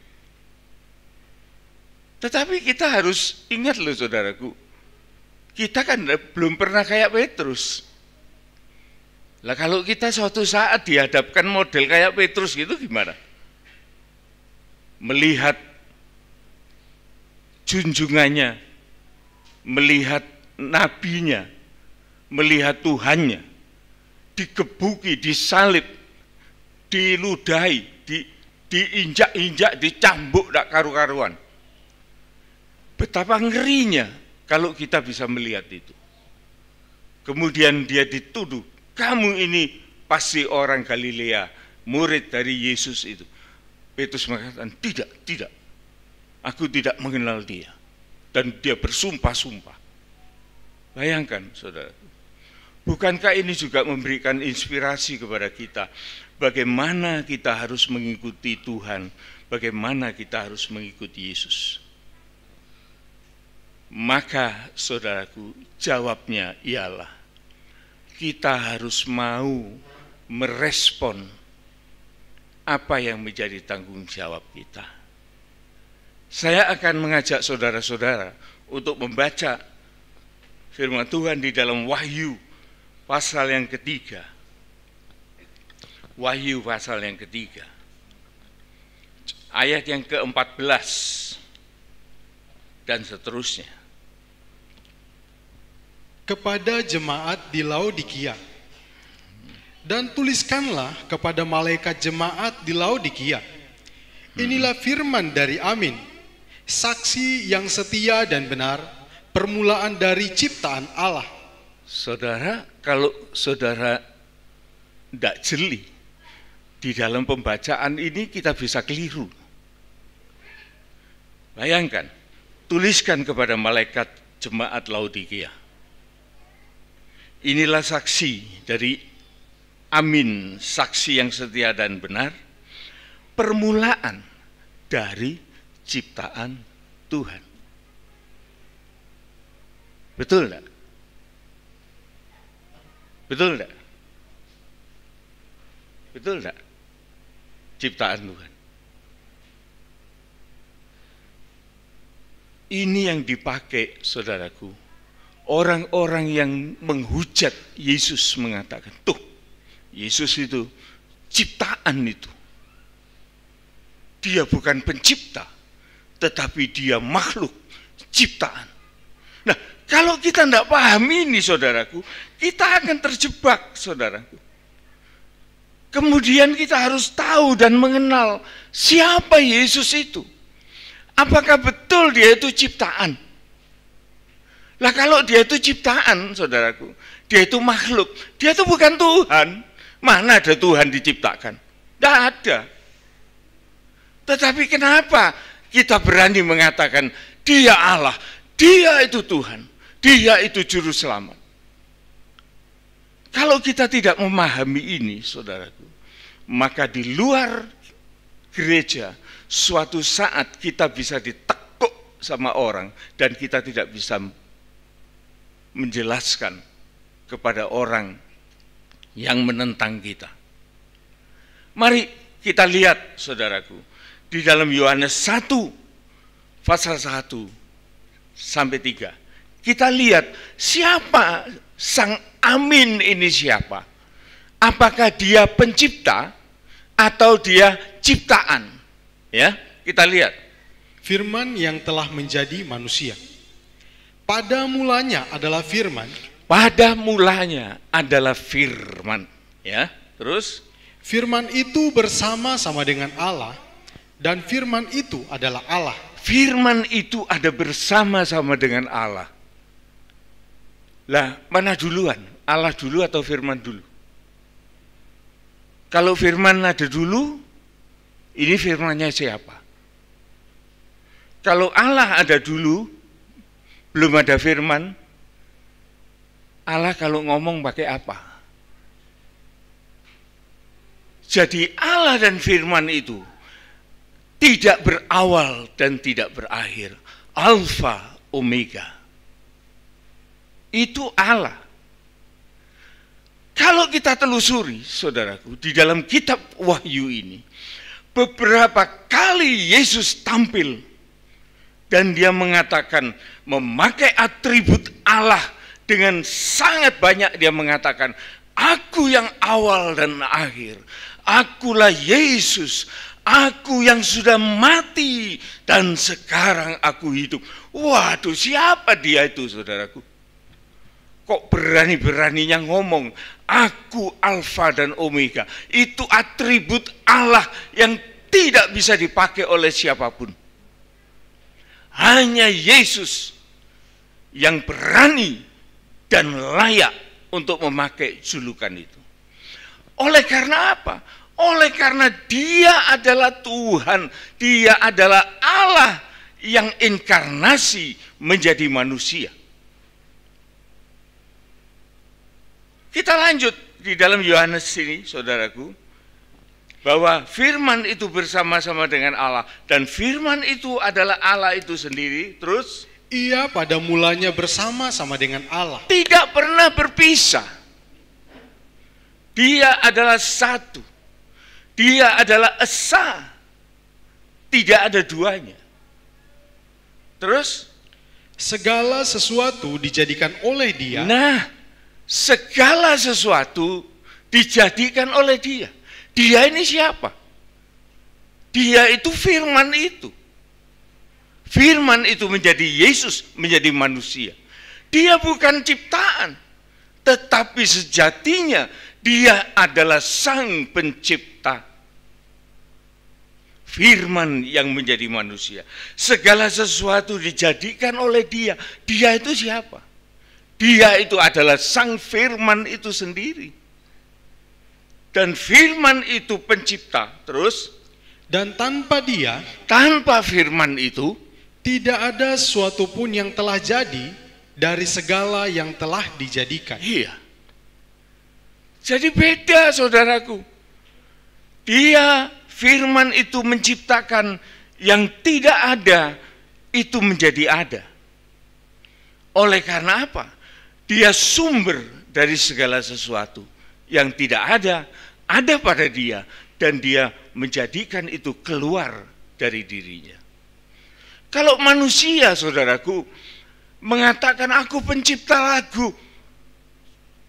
Tetapi kita harus ingat loh saudaraku, kita kan belum pernah kayak Petrus. Lah kalau kita suatu saat dihadapkan model kayak Petrus gitu gimana? Melihat junjungannya, melihat nabinya, melihat Tuhannya, dikebuki, disalib, diludahi, diinjak-injak, dicambuk tak karu-karuan. Betapa ngerinya kalau kita bisa melihat itu. Kemudian dia dituduh, kamu ini pasti orang Galilea, murid dari Yesus itu. Petrus mengatakan, tidak, aku tidak mengenal dia. Dan dia bersumpah-sumpah. Bayangkan saudara, bukankah ini juga memberikan inspirasi kepada kita, bagaimana kita harus mengikuti Tuhan, bagaimana kita harus mengikuti Yesus. Maka saudaraku, jawabnya ialah kita harus mau merespon apa yang menjadi tanggung jawab kita. Saya akan mengajak saudara-saudara untuk membaca firman Tuhan di dalam Wahyu pasal yang ketiga. Wahyu pasal yang ketiga. Ayat yang ke-14 dan seterusnya. Kepada jemaat di Laodikia, dan tuliskanlah kepada malaikat jemaat di Laodikia, inilah firman dari Amin, saksi yang setia dan benar, permulaan dari ciptaan Allah. Saudara, kalau saudara tidak jeli di dalam pembacaan ini, kita bisa keliru. Bayangkan, tuliskan kepada malaikat jemaat Laodikia, inilah saksi dari Amin, saksi yang setia dan benar, permulaan dari ciptaan Tuhan. Betul enggak? Betul enggak? Betul enggak? Ciptaan Tuhan. Ini yang dipakai, saudaraku, orang-orang yang menghujat Yesus mengatakan, tuh, Yesus itu ciptaan itu. Dia bukan pencipta, tetapi dia makhluk ciptaan. Nah, kalau kita tidak paham ini, saudaraku, kita akan terjebak, saudaraku. Kemudian kita harus tahu dan mengenal siapa Yesus itu. Apakah betul dia itu ciptaan? Lah kalau dia itu ciptaan, saudaraku, dia itu makhluk, dia itu bukan Tuhan. Mana ada Tuhan diciptakan? Tidak ada. Tetapi kenapa kita berani mengatakan dia Allah, dia itu Tuhan, dia itu juru selamat? Kalau kita tidak memahami ini, saudaraku, maka di luar gereja suatu saat kita bisa ditekuk sama orang dan kita tidak bisa menjelaskan kepada orang yang menentang kita. Mari kita lihat, saudaraku, di dalam Yohanes 1 pasal 1 sampai 3. Kita lihat siapa Sang Amin ini, siapa? Apakah dia pencipta atau dia ciptaan? Ya, kita lihat. Firman yang telah menjadi manusia. Pada mulanya adalah firman. Pada mulanya adalah firman, ya. Terus Firman itu bersama-sama dengan Allah, dan firman itu adalah Allah. Firman itu ada bersama-sama dengan Allah. Lah, mana duluan? Allah dulu atau firman dulu? Kalau firman ada dulu, ini firmannya siapa? Kalau Allah ada dulu, belum ada firman, Allah kalau ngomong pakai apa? Jadi Allah dan firman itu tidak berawal dan tidak berakhir. Alfa, Omega. Itu Allah. Kalau kita telusuri, saudaraku, di dalam kitab Wahyu ini, beberapa kali Yesus tampil dan dia mengatakan, memakai atribut Allah dengan sangat banyak. Dia mengatakan, aku yang awal dan akhir, akulah Yesus, aku yang sudah mati dan sekarang aku hidup. Waduh, siapa dia itu, saudaraku? Kok berani-beraninya ngomong, aku Alfa dan Omega. Itu atribut Allah yang tidak bisa dipakai oleh siapapun. Hanya Yesus yang berani dan layak untuk memakai julukan itu. Oleh karena apa? Oleh karena dia adalah Tuhan, dia adalah Allah yang inkarnasi menjadi manusia. Kita lanjut di dalam Yohanes ini, saudaraku, bahwa firman itu bersama-sama dengan Allah, dan firman itu adalah Allah itu sendiri. Terus Ia pada mulanya bersama-sama dengan Allah. tidak pernah berpisah. Dia adalah satu. Dia adalah esa. Tidak ada duanya. Terus Segala sesuatu dijadikan oleh Dia. nah, segala sesuatu dijadikan oleh Dia. Dia ini siapa? Dia itu firman itu. Firman itu menjadi Yesus, menjadi manusia. Dia bukan ciptaan, tetapi sejatinya Dia adalah Sang Pencipta. Firman yang menjadi manusia. Segala sesuatu dijadikan oleh Dia. Dia itu siapa? Dia itu adalah Sang Firman itu sendiri. Dan firman itu pencipta. Terus, Dan tanpa Dia, tanpa firman itu, tidak ada sesuatu pun yang telah jadi dari segala yang telah dijadikan. iya. Jadi beda, saudaraku. Dia, firman itu menciptakan yang tidak ada, itu menjadi ada. Oleh karena apa? Dia sumber dari segala sesuatu. Yang tidak ada pada Dia, dan Dia menjadikan itu keluar dari dirinya. Kalau manusia, saudaraku, mengatakan aku pencipta lagu,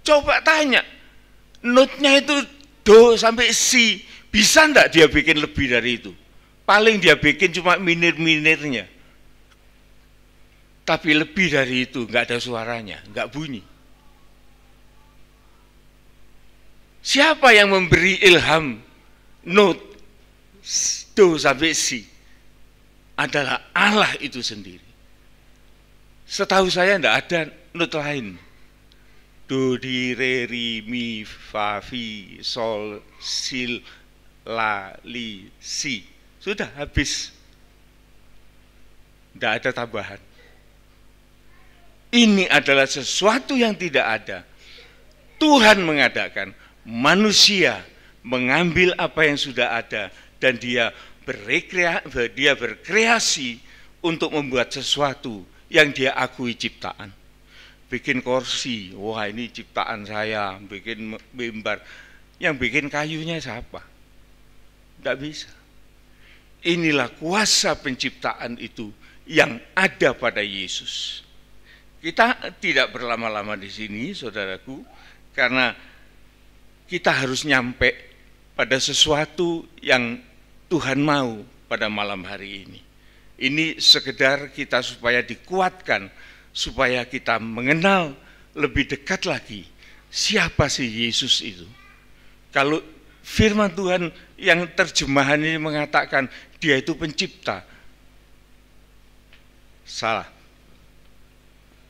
coba tanya, notnya itu do sampai si, bisa enggak dia bikin lebih dari itu? Paling dia bikin cuma minir-minirnya. Tapi lebih dari itu enggak ada suaranya, enggak bunyi. Siapa yang memberi ilham not do sampai si? Adalah Allah itu sendiri. Setahu saya tidak ada not lain. Do, di, re, ri, mi, fa, fi, sol, sil, la, li, si. Sudah habis. Tidak ada tambahan. Ini adalah sesuatu yang tidak ada. Tuhan mengadakan, manusia mengambil apa yang sudah ada, dan dia berkreasi untuk membuat sesuatu yang dia akui ciptaan. Bikin kursi, wah ini ciptaan saya. Bikin mimbar, yang bikin kayunya siapa? Tidak bisa. Inilah kuasa penciptaan itu yang ada pada Yesus. Kita tidak berlama-lama di sini, saudaraku, karena kita harus nyampe pada sesuatu yang Tuhan mau pada malam hari ini. Ini sekedar kita supaya dikuatkan, supaya kita mengenal lebih dekat lagi siapa sih Yesus itu. Kalau firman Tuhan yang terjemahan ini mengatakan dia itu pencipta, salah.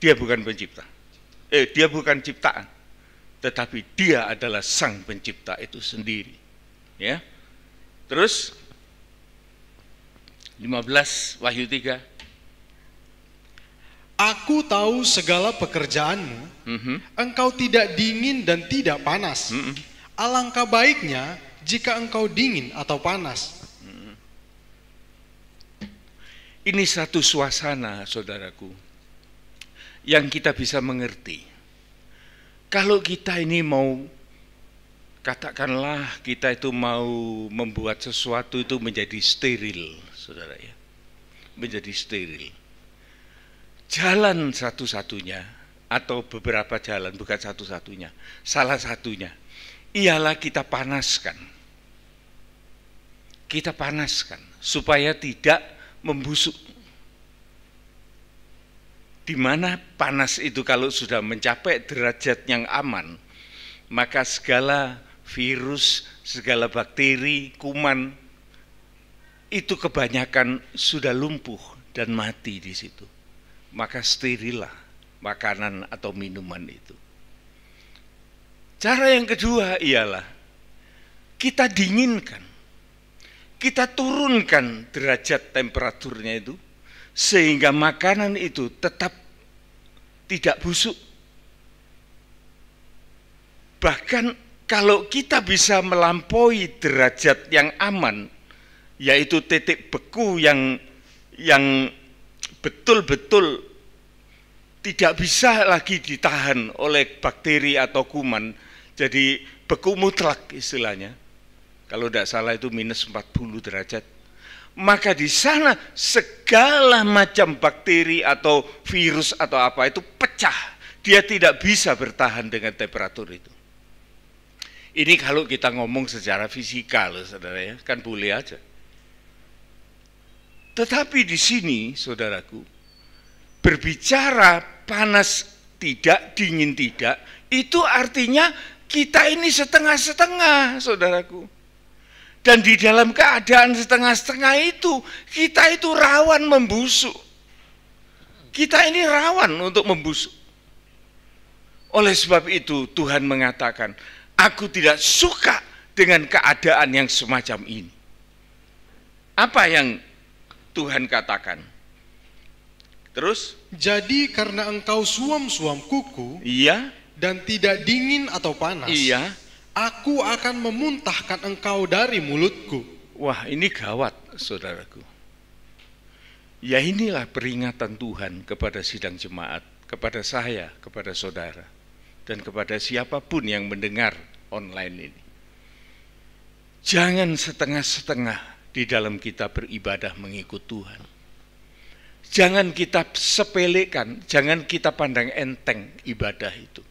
Dia bukan pencipta. Dia bukan ciptaan. Tetapi dia adalah Sang Pencipta itu sendiri. Ya. Terus 15 Wahyu 3. Aku tahu segala pekerjaanmu, engkau tidak dingin dan tidak panas. Alangkah baiknya jika engkau dingin atau panas. Ini satu suasana, saudaraku, yang kita bisa mengerti. Kalau kita ini mau, katakanlah kita itu mau membuat sesuatu itu menjadi steril, saudara ya, menjadi steril. Jalan satu-satunya, atau beberapa jalan, bukan satu-satunya, salah satunya, ialah kita panaskan. Kita panaskan, supaya tidak membusuk. Di mana panas itu kalau sudah mencapai derajat yang aman, maka segala virus, segala bakteri, kuman, itu kebanyakan sudah lumpuh dan mati di situ. Maka steril lah makanan atau minuman itu. Cara yang kedua ialah kita dinginkan, kita turunkan derajat temperaturnya itu, sehingga makanan itu tetap tidak busuk. Bahkan kalau kita bisa melampaui derajat yang aman, yaitu titik beku yang betul-betul tidak bisa lagi ditahan oleh bakteri atau kuman, jadi beku mutlak istilahnya. Kalau tidak salah itu minus 40 derajat. Maka di sana segala macam bakteri atau virus atau apa itu pecah. Dia tidak bisa bertahan dengan temperatur itu. Ini kalau kita ngomong secara fisika loh saudara ya, kan boleh aja. Tetapi di sini saudaraku, berbicara panas tidak, dingin tidak, itu artinya kita ini setengah-setengah saudaraku. Dan di dalam keadaan setengah-setengah itu, kita itu rawan membusuk. Kita ini rawan untuk membusuk. Oleh sebab itu Tuhan mengatakan, aku tidak suka dengan keadaan yang semacam ini. Apa yang Tuhan katakan? Terus? Jadi karena engkau suam-suam kuku, iya, dan tidak dingin atau panas, iya, aku akan memuntahkan engkau dari mulutku. Wah, ini gawat, saudaraku. Ya inilah peringatan Tuhan kepada sidang jemaat, kepada saya, kepada saudara, dan kepada siapapun yang mendengar online ini. Jangan setengah-setengah di dalam kita beribadah mengikut Tuhan. Jangan kita sepelekan, jangan kita pandang enteng ibadah itu.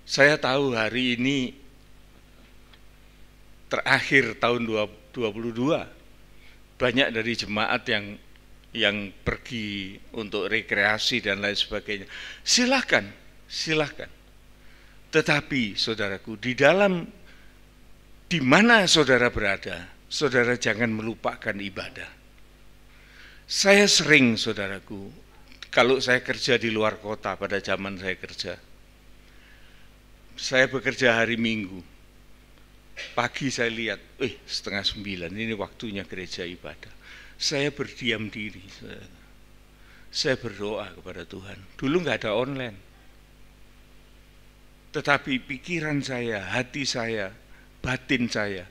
Saya tahu hari ini terakhir tahun 2022 banyak dari jemaat yang pergi untuk rekreasi dan lain sebagainya. Silakan, silakan. Tetapi saudaraku, di mana saudara berada, saudara jangan melupakan ibadah. Saya sering saudaraku, kalau saya kerja di luar kota pada zaman saya kerja, saya bekerja hari Minggu. Pagi saya lihat, 8:30 ini waktunya gereja ibadah. Saya berdiam diri. Saya berdoa kepada Tuhan. Dulu nggak ada online. Tetapi pikiran saya, hati saya, batin saya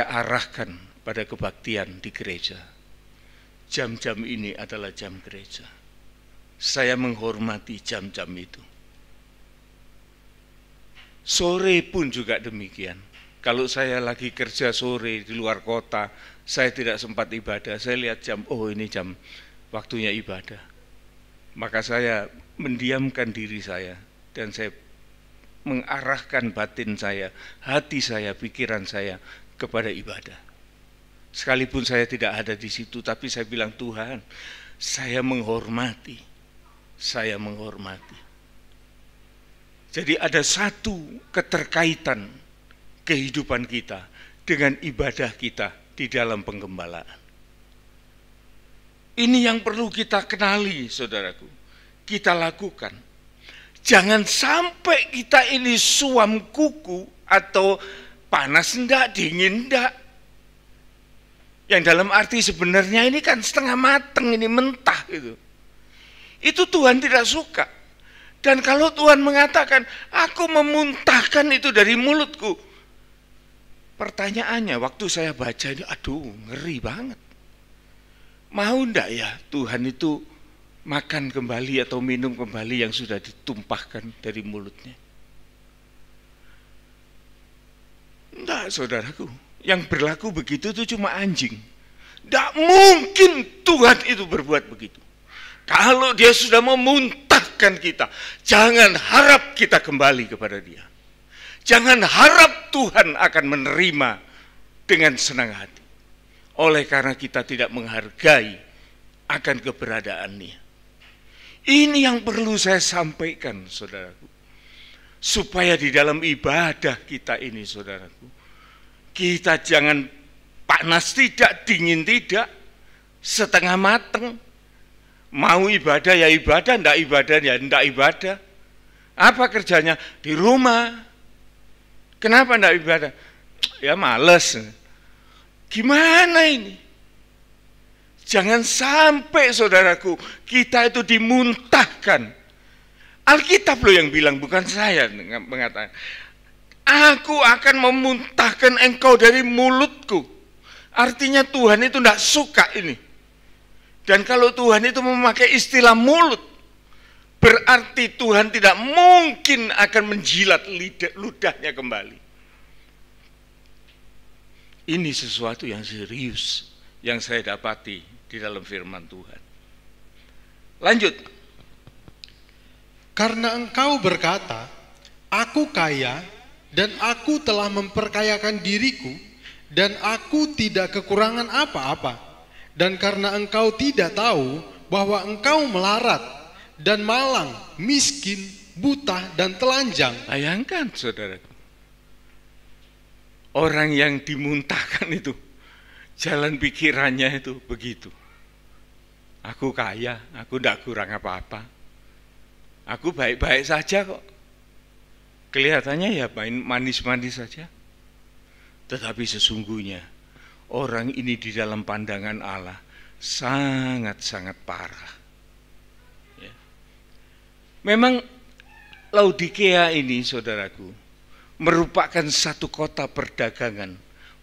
arahkan pada kebaktian di gereja. Jam-jam ini adalah jam gereja. Saya menghormati jam-jam itu. Sore pun juga demikian. Kalau saya lagi kerja sore di luar kota, saya tidak sempat ibadah, saya lihat jam, ini jam waktunya ibadah. Maka saya mendiamkan diri saya dan saya mengarahkan batin saya, hati saya, pikiran saya kepada ibadah. Sekalipun saya tidak ada di situ, tapi saya bilang, Tuhan, saya menghormati. Saya menghormati. Jadi ada satu keterkaitan kehidupan kita dengan ibadah kita di dalam penggembalaan. Ini yang perlu kita kenali, saudaraku. Kita lakukan. Jangan sampai kita ini suam kuku atau panas enggak, dingin enggak. Yang dalam arti sebenarnya ini kan setengah mateng, ini mentah gitu. Itu Tuhan tidak suka. Dan kalau Tuhan mengatakan, aku memuntahkan itu dari mulutku. Pertanyaannya waktu saya baca ini, ngeri banget. Mau enggak ya Tuhan itu makan kembali atau minum kembali yang sudah ditumpahkan dari mulutnya? Enggak, saudaraku. Yang berlaku begitu itu cuma anjing. Tidak mungkin Tuhan itu berbuat begitu. Kalau dia sudah memuntahkan kita, jangan harap kita kembali kepada dia. Jangan harap Tuhan akan menerima dengan senang hati. Oleh karena kita tidak menghargai akan keberadaannya. Ini yang perlu saya sampaikan, saudaraku. Supaya di dalam ibadah kita ini, saudaraku, kita jangan panas tidak, dingin tidak, setengah mateng. Mau ibadah ya ibadah, enggak ibadah ya enggak ibadah. Apa kerjanya? Di rumah. Kenapa enggak ibadah? Ya males. Gimana ini? Jangan sampai saudaraku, kita itu dimuntahkan. Alkitab loh yang bilang, bukan saya mengatakan. Aku akan memuntahkan engkau dari mulutku. Artinya Tuhan itu tidak suka ini. Dan kalau Tuhan itu memakai istilah mulut, berarti Tuhan tidak mungkin akan menjilat ludahnya kembali. Ini sesuatu yang serius yang saya dapati di dalam firman Tuhan. Lanjut. Karena engkau berkata, aku kaya dan aku telah memperkayakan diriku dan aku tidak kekurangan apa-apa. Dan karena engkau tidak tahu bahwa engkau melarat dan malang, miskin, buta dan telanjang. Bayangkan saudaraku, orang yang dimuntahkan itu, jalan pikirannya itu begitu. Aku kaya, aku tidak kurang apa-apa. Aku baik-baik saja kok. Kelihatannya ya manis-manis saja. Tetapi sesungguhnya orang ini di dalam pandangan Allah sangat-sangat parah. Ya. Memang Laodikia ini, saudaraku, merupakan satu kota perdagangan,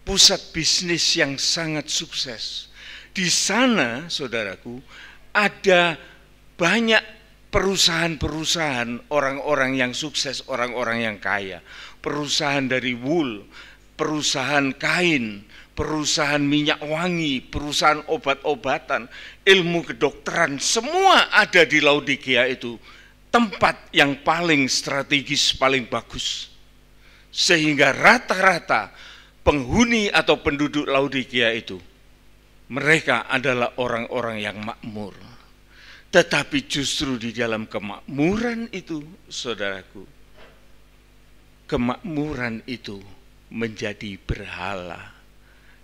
pusat bisnis yang sangat sukses. Di sana, saudaraku, ada banyak perusahaan-perusahaan orang-orang yang sukses, orang-orang yang kaya. Perusahaan dari wool, perusahaan kain, perusahaan minyak wangi, perusahaan obat-obatan, ilmu kedokteran, semua ada di Laodikia itu. Tempat yang paling strategis, paling bagus. Sehingga rata-rata penghuni atau penduduk Laodikia itu, mereka adalah orang-orang yang makmur. Tetapi justru di dalam kemakmuran itu, saudaraku, kemakmuran itu menjadi berhala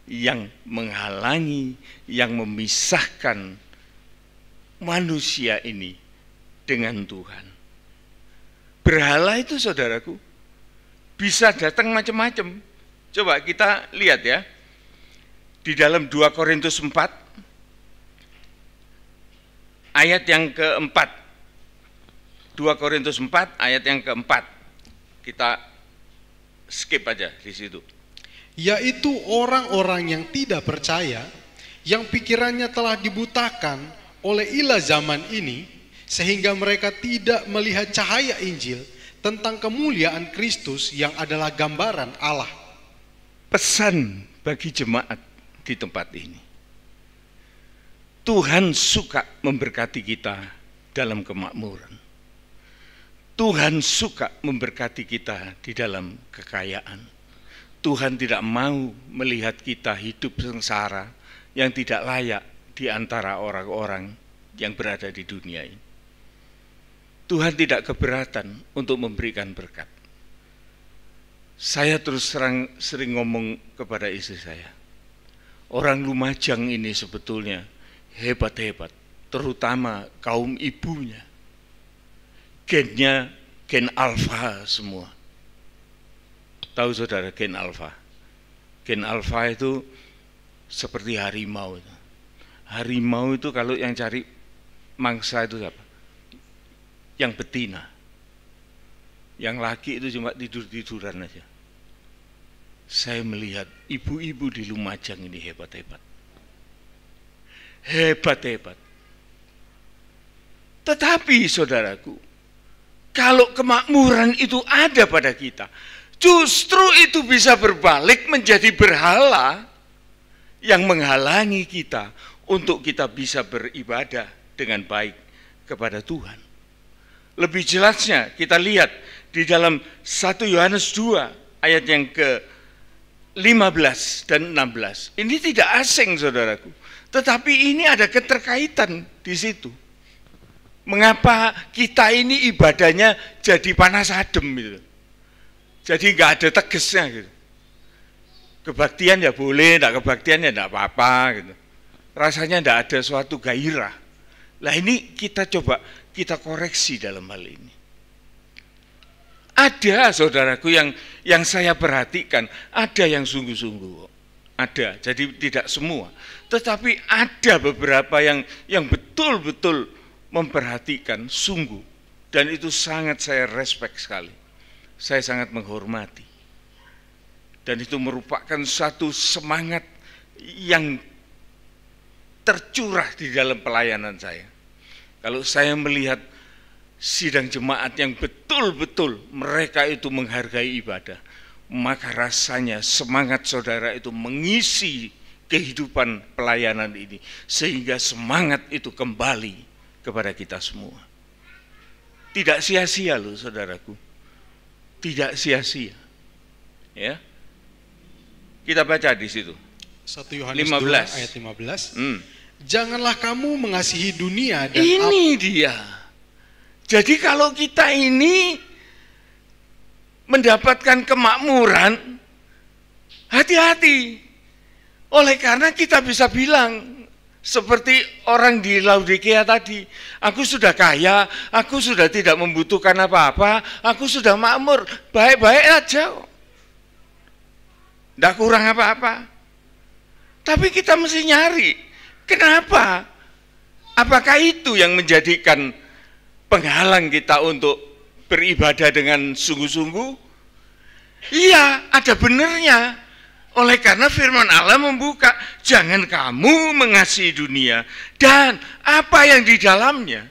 yang menghalangi, yang memisahkan manusia ini dengan Tuhan. Berhala itu, saudaraku, bisa datang macam-macam. Coba kita lihat ya, di dalam 2 Korintus 4, ayat yang keempat. 2 Korintus 4 ayat yang keempat. Kita skip aja di situ. Yaitu orang-orang yang tidak percaya, yang pikirannya telah dibutakan oleh ilah zaman ini, sehingga mereka tidak melihat cahaya Injil tentang kemuliaan Kristus yang adalah gambaran Allah. Pesan bagi jemaat di tempat ini. Tuhan suka memberkati kita dalam kemakmuran. Tuhan suka memberkati kita di dalam kekayaan. Tuhan tidak mau melihat kita hidup sengsara yang tidak layak di antara orang-orang yang berada di dunia ini. Tuhan tidak keberatan untuk memberikan berkat. Saya terus sering ngomong kepada istri saya, orang Lumajang ini sebetulnya hebat-hebat, terutama kaum ibunya. Gennya gen alfa semua. Tahu saudara gen alfa? Gen alfa itu seperti harimau. Harimau itu kalau yang cari mangsa itu siapa? Yang betina. Yang laki itu cuma tidur-tiduran aja. Saya melihat ibu-ibu di Lumajang ini hebat-hebat. Hebat-hebat. Tetapi saudaraku, kalau kemakmuran itu ada pada kita, justru itu bisa berbalik menjadi berhala yang menghalangi kita untuk kita bisa beribadah dengan baik kepada Tuhan. Lebih jelasnya kita lihat di dalam 1 Yohanes 2 ayat yang ke-15 dan 16. Ini tidak asing saudaraku, tetapi ini ada keterkaitan di situ. Mengapa kita ini ibadahnya jadi panas adem gitu. Jadi nggak ada tegesnya gitu. Kebaktian ya boleh, enggak kebaktian ya enggak apa-apa gitu. Rasanya enggak ada suatu gairah. Lah ini kita coba kita koreksi dalam hal ini. Ada saudaraku yang saya perhatikan, ada yang sungguh-sungguh. Ada, jadi tidak semua. Tetapi ada beberapa yang betul-betul memperhatikan sungguh Dan itu sangat saya respect sekali. Saya sangat menghormati. Dan itu merupakan satu semangat yang tercurah di dalam pelayanan saya. Kalau saya melihat sidang jemaat yang betul-betul mereka itu menghargai ibadah, maka rasanya semangat saudara itu mengisi kehidupan pelayanan ini, sehingga semangat itu kembali kepada kita semua. Tidak sia-sia loh saudaraku, tidak sia-sia. Ya, kita baca di situ. 1 Yohanes 15. 2 ayat 15. Janganlah kamu mengasihi dunia dan ini dia. Jadi kalau kita ini mendapatkan kemakmuran, hati-hati. Oleh karena kita bisa bilang seperti orang di Laodikia tadi, aku sudah kaya, aku sudah tidak membutuhkan apa-apa, aku sudah makmur, baik-baik aja, tidak kurang apa-apa. Tapi kita mesti nyari, kenapa? Apakah itu yang menjadikan penghalang kita untuk beribadah dengan sungguh-sungguh? Iya, ada benernya. Oleh karena firman Allah membuka, jangan kamu mengasihi dunia dan apa yang di dalamnya.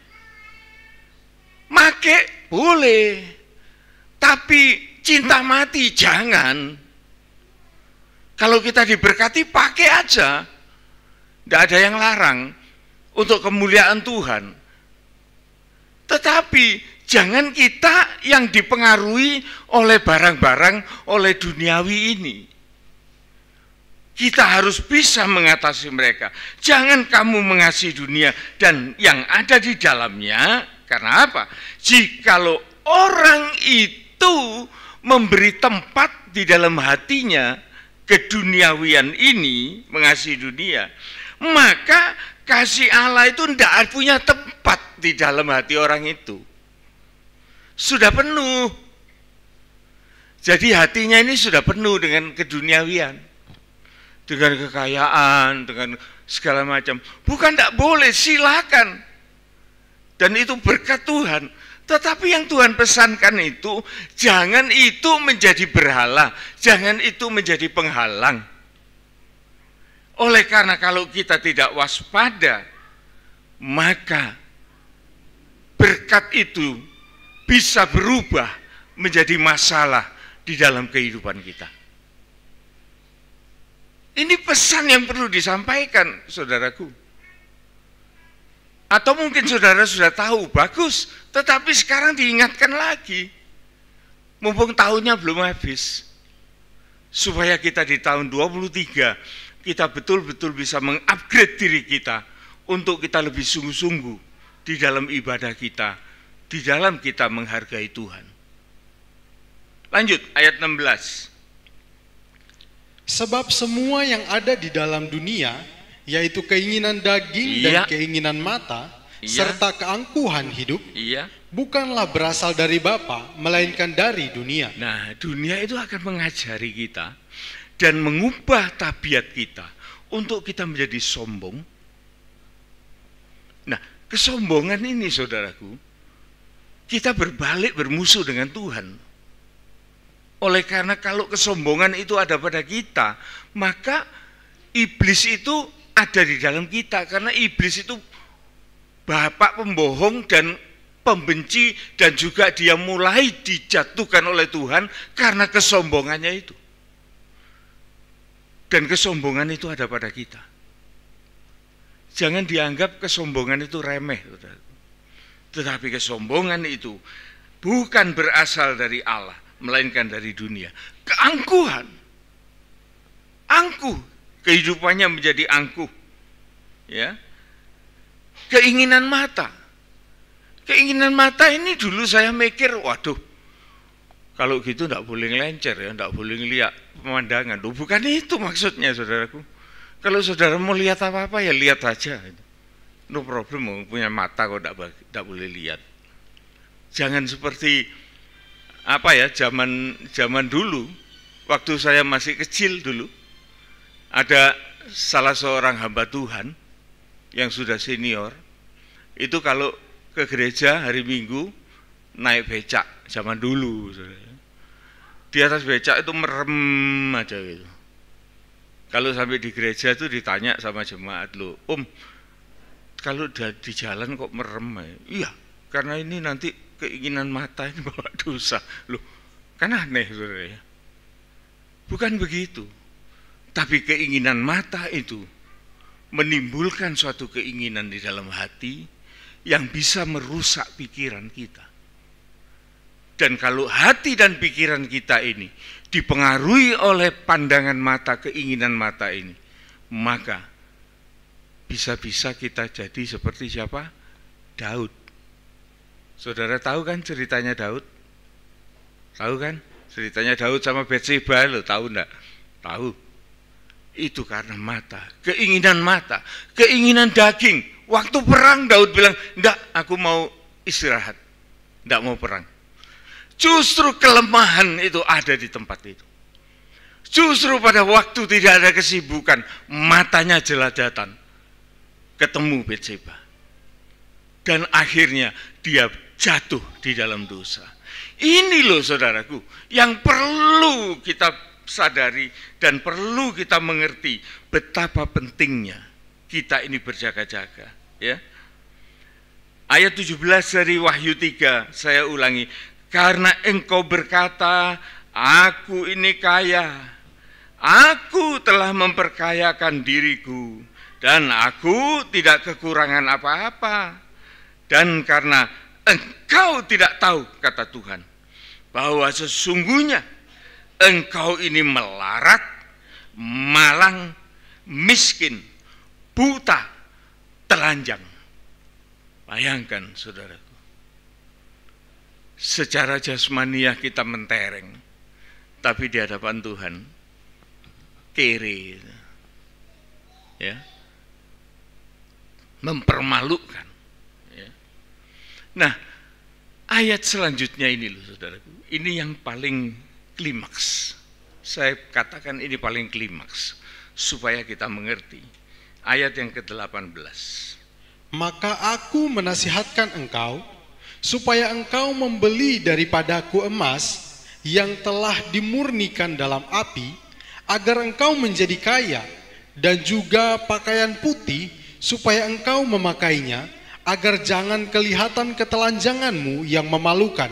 Make boleh, tapi cinta mati jangan. Kalau kita diberkati pakai aja, tidak ada yang larang untuk kemuliaan Tuhan. Tetapi jangan kita yang dipengaruhi oleh barang-barang, oleh duniawi ini. Kita harus bisa mengatasi mereka. Jangan kamu mengasihi dunia dan yang ada di dalamnya. Karena apa? Jikalau orang itu memberi tempat di dalam hatinya keduniawian ini, mengasihi dunia, maka kasih Allah itu tidak punya tempat di dalam hati orang itu. Sudah penuh. Jadi hatinya ini sudah penuh dengan keduniawian, dengan kekayaan, dengan segala macam. Bukan tidak boleh, silakan. Dan itu berkat Tuhan. Tetapi yang Tuhan pesankan itu, jangan itu menjadi berhala, jangan itu menjadi penghalang. Oleh karena kalau kita tidak waspada, maka berkat itu bisa berubah menjadi masalah di dalam kehidupan kita. Ini pesan yang perlu disampaikan, saudaraku. Atau mungkin saudara sudah tahu, bagus, tetapi sekarang diingatkan lagi. Mumpung tahunnya belum habis. Supaya kita di tahun 23, kita betul-betul bisa mengupgrade diri kita untuk kita lebih sungguh-sungguh di dalam ibadah kita, di dalam kita menghargai Tuhan. Lanjut, ayat 16. Sebab semua yang ada di dalam dunia, yaitu keinginan daging dan keinginan mata, serta keangkuhan hidup, bukanlah berasal dari Bapa, melainkan dari dunia. Nah, dunia itu akan mengajari kita dan mengubah tabiat kita untuk kita menjadi sombong. Nah, kesombongan ini, saudaraku, kita berbalik bermusuh dengan Tuhan. Oleh karena kalau kesombongan itu ada pada kita, maka iblis itu ada di dalam kita, karena iblis itu bapak pembohong dan pembenci, dan juga dia mulai dijatuhkan oleh Tuhan karena kesombongannya itu. Dan kesombongan itu ada pada kita. Jangan dianggap kesombongan itu remeh, tetapi kesombongan itu bukan berasal dari Allah, melainkan dari dunia. Keangkuhan, angkuh, kehidupannya menjadi angkuh, ya. Keinginan mata, keinginan mata ini dulu saya mikir, waduh, kalau gitu tidak boleh ngelencer ya, tidak boleh ngeliat pemandangan. Duh, bukan itu maksudnya, saudaraku. Kalau saudara mau lihat apa-apa ya lihat aja, no problem. Punya mata kok tidak boleh lihat. Jangan seperti apa ya, zaman dulu, waktu saya masih kecil dulu, ada salah seorang hamba Tuhan yang sudah senior, itu kalau ke gereja hari Minggu, naik becak zaman dulu, saudara. Di atas becak itu merem aja gitu. Kalau sampai di gereja itu ditanya sama jemaat, loh, Om, kalau di jalan kok merem ya? Iya, karena ini nanti keinginan mata ini bawa dosa. Loh, kan aneh, saudara ya. Bukan begitu. Tapi keinginan mata itu menimbulkan suatu keinginan di dalam hati yang bisa merusak pikiran kita. Dan kalau hati dan pikiran kita ini dipengaruhi oleh pandangan mata, keinginan mata ini, maka bisa-bisa kita jadi seperti siapa? Daud. Saudara tahu kan ceritanya Daud? Tahu kan? Ceritanya Daud sama Bathsheba, lo tahu enggak? Tahu. Itu karena mata, keinginan daging. Waktu perang Daud bilang, enggak, aku mau istirahat, enggak mau perang. Justru kelemahan itu ada di tempat itu. Justru pada waktu tidak ada kesibukan, matanya jelajatan, ketemu Bathsheba. Dan akhirnya dia jatuh di dalam dosa. Ini loh saudaraku, yang perlu kita sadari dan perlu kita mengerti betapa pentingnya kita ini berjaga-jaga, ya. Ayat 17 dari Wahyu 3, saya ulangi, karena engkau berkata, aku ini kaya, aku telah memperkayakan diriku, dan aku tidak kekurangan apa-apa. Dan karena engkau tidak tahu, kata Tuhan, bahwa sesungguhnya engkau ini melarat, malang, miskin, buta, telanjang. Bayangkan saudaraku, secara jasmaniah kita mentereng, tapi di hadapan Tuhan kere, ya, mempermalukan, ya. Nah, ayat selanjutnya ini loh saudaraku, ini yang paling klimaks. Saya katakan ini paling klimaks supaya kita mengerti. Ayat yang ke-18. Maka aku menasihatkan engkau supaya engkau membeli daripadaku emas yang telah dimurnikan dalam api, agar engkau menjadi kaya, dan juga pakaian putih supaya engkau memakainya, agar jangan kelihatan ketelanjanganmu yang memalukan,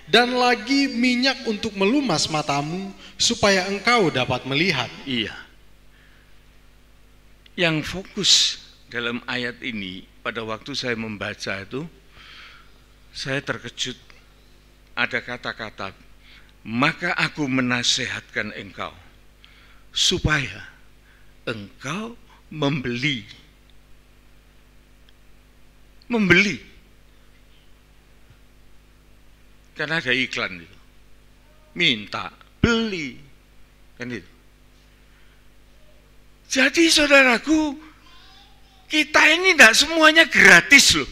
dan lagi minyak untuk melumas matamu supaya engkau dapat melihat. Iya. Yang fokus dalam ayat ini pada waktu saya membaca itu, saya terkejut. Ada kata-kata, maka aku menasihatkan engkau supaya engkau membeli. Karena ada iklan itu, minta, beli, kan itu. Jadi saudaraku, kita ini tidak semuanya gratis loh.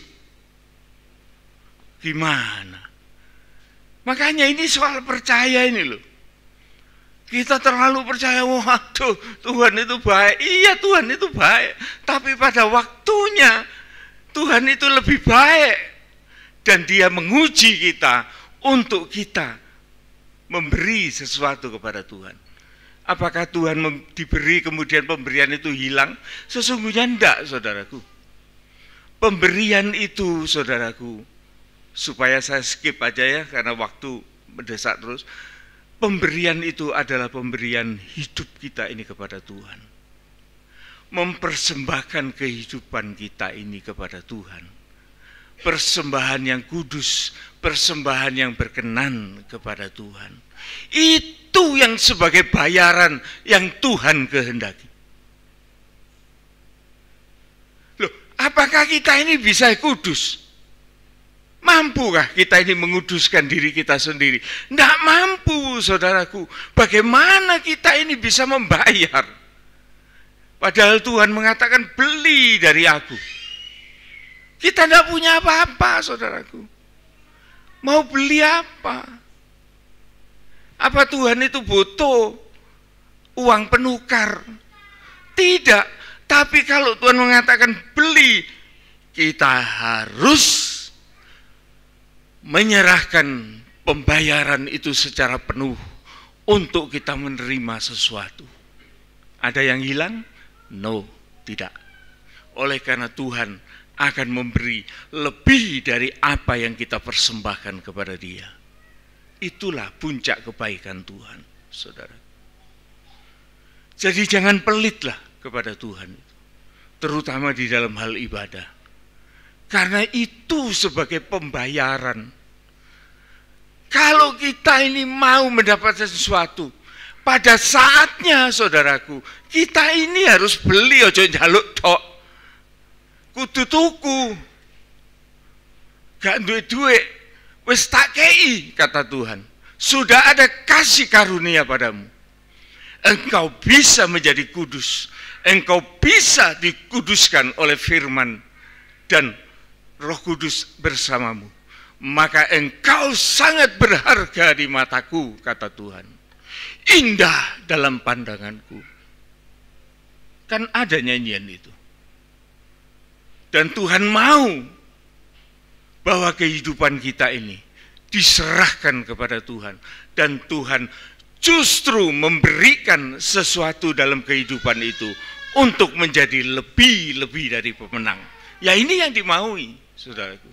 Gimana? Makanya ini soal percaya ini loh. Kita terlalu percaya, waduh Tuhan itu baik. Iya Tuhan itu baik, tapi pada waktunya Tuhan itu lebih baik. Dan dia menguji kita untuk kita memberi sesuatu kepada Tuhan. Apakah Tuhan diberi kemudian pemberian itu hilang? Sesungguhnya enggak saudaraku. Pemberian itu saudaraku, supaya saya skip aja ya karena waktu mendesak terus. Pemberian itu adalah pemberian hidup kita ini kepada Tuhan. Mempersembahkan kehidupan kita ini kepada Tuhan. Persembahan yang kudus, persembahan yang berkenan kepada Tuhan. Itu yang sebagai bayaran yang Tuhan kehendaki. Loh, apakah kita ini bisa kudus? Mampukah kita ini menguduskan diri kita sendiri? Tidak mampu, saudaraku. Bagaimana kita ini bisa membayar? Padahal Tuhan mengatakan beli dari aku. Kita tidak punya apa-apa, saudaraku. Mau beli apa? Apa Tuhan itu butuh uang penukar? Tidak. Tapi kalau Tuhan mengatakan beli, kita harus menyerahkan pembayaran itu secara penuh untuk kita menerima sesuatu. Ada yang hilang? No, tidak. Oleh karena Tuhan akan memberi lebih dari apa yang kita persembahkan kepada Dia. Itulah puncak kebaikan Tuhan, saudara. Jadi jangan pelitlah kepada Tuhan, terutama di dalam hal ibadah. Karena itu sebagai pembayaran. Kalau kita ini mau mendapatkan sesuatu, pada saatnya saudaraku, kita ini harus beli, ojo njaluk tok. Kudu tuku. Gak duwe-duwe, wis tak kei, kata Tuhan. Sudah ada kasih karunia padamu. Engkau bisa menjadi kudus. Engkau bisa dikuduskan oleh firman dan Roh Kudus bersamamu. Maka engkau sangat berharga di mataku, kata Tuhan. Indah dalam pandanganku. Kan ada nyanyian itu. Dan Tuhan mau bahwa kehidupan kita ini diserahkan kepada Tuhan. Dan Tuhan justru memberikan sesuatu dalam kehidupan itu untuk menjadi lebih dari pemenang. Ya ini yang dimaui, saudaraku.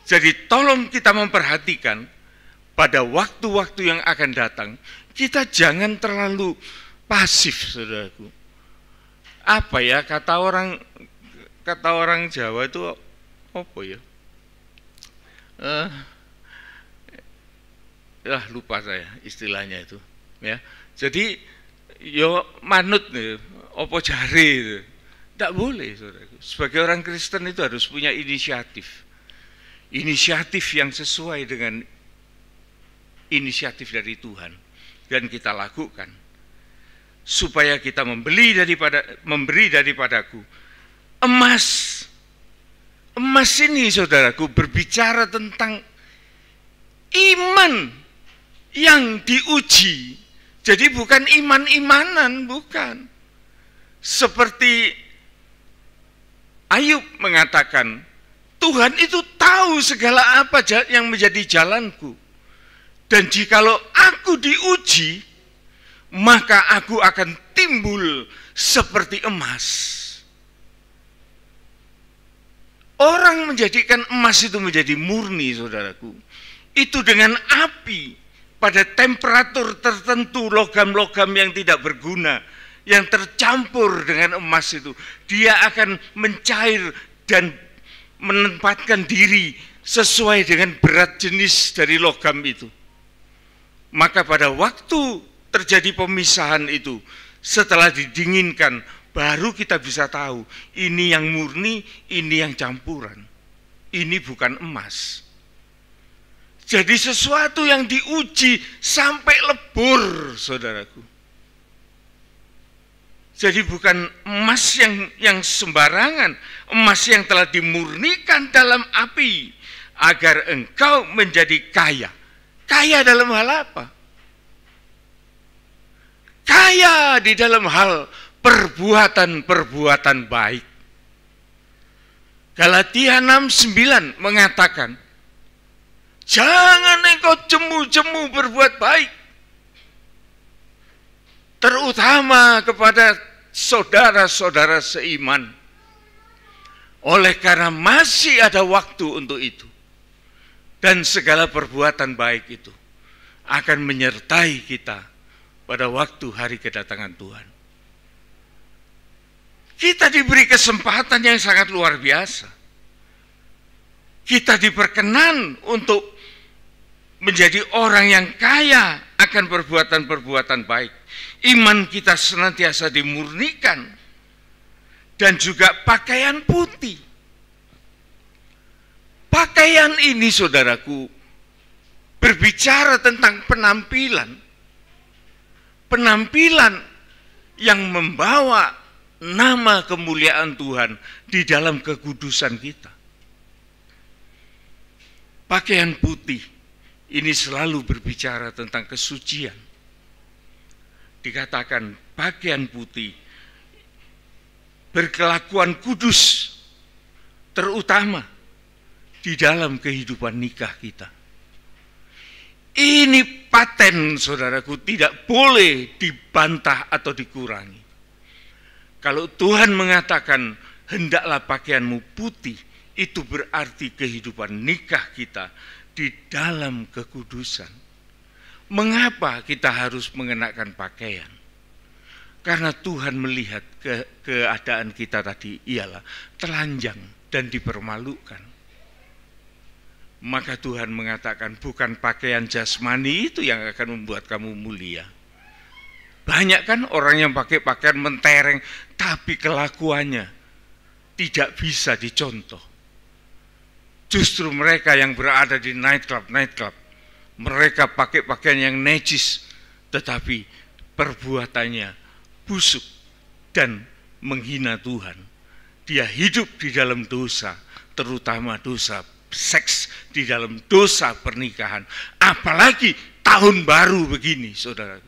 Jadi tolong kita memperhatikan pada waktu-waktu yang akan datang, kita jangan terlalu pasif, saudaraku. Apa ya kata orang Jawa itu apa ya? Lupa saya istilahnya itu. Ya, jadi yo manut nih, opo jari itu. Tidak boleh, saudaraku. Sebagai orang Kristen itu harus punya inisiatif. Inisiatif yang sesuai dengan inisiatif dari Tuhan. Dan kita lakukan. Supaya kita memberi daripadaku emas. Emas ini, saudaraku, berbicara tentang iman yang diuji. Jadi bukan iman-imanan, bukan. Seperti Ayub mengatakan, Tuhan itu tahu segala apa yang menjadi jalanku. Dan jikalau aku diuji, maka aku akan timbul seperti emas. Orang menjadikan emas itu menjadi murni, saudaraku. Itu dengan api, pada temperatur tertentu, logam-logam yang tidak berguna, yang tercampur dengan emas itu, dia akan mencair dan menempatkan diri sesuai dengan berat jenis dari logam itu. Maka pada waktu terjadi pemisahan itu, setelah didinginkan, baru kita bisa tahu ini yang murni, ini yang campuran. Ini bukan emas. Jadi sesuatu yang diuji sampai lebur, saudaraku. Jadi bukan emas yang sembarangan, emas yang telah dimurnikan dalam api, agar engkau menjadi kaya. Kaya dalam hal apa? Kaya di dalam hal perbuatan-perbuatan baik. Galatia 6:9 mengatakan, jangan engkau jemu-jemu berbuat baik, terutama kepada saudara-saudara seiman, oleh karena masih ada waktu untuk itu. Dan segala perbuatan baik itu akan menyertai kita pada waktu hari kedatangan Tuhan. Kita diberi kesempatan yang sangat luar biasa. Kita diperkenan untuk menjadi orang yang kaya akan perbuatan-perbuatan baik. Iman kita senantiasa dimurnikan. Dan juga pakaian putih. Pakaian ini, saudaraku, berbicara tentang penampilan. Penampilan yang membawa nama kemuliaan Tuhan di dalam kekudusan kita. Pakaian putih ini selalu berbicara tentang kesucian. Dikatakan pakaian putih berkelakuan kudus, terutama di dalam kehidupan nikah kita. Ini paten, saudaraku, tidak boleh dibantah atau dikurangi. Kalau Tuhan mengatakan hendaklah pakaianmu putih, itu berarti kehidupan nikah kita di dalam kekudusan. Mengapa kita harus mengenakan pakaian? Karena Tuhan melihat keadaan kita tadi ialah telanjang dan dipermalukan. Maka Tuhan mengatakan bukan pakaian jasmani itu yang akan membuat kamu mulia. Banyak kan orang yang pakai pakaian mentereng, tapi kelakuannya tidak bisa dicontoh. Justru mereka yang berada di nightclub, mereka pakai pakaian yang najis, tetapi perbuatannya busuk dan menghina Tuhan. Dia hidup di dalam dosa, terutama dosa seks, di dalam dosa pernikahan. Apalagi tahun baru begini, saudaraku.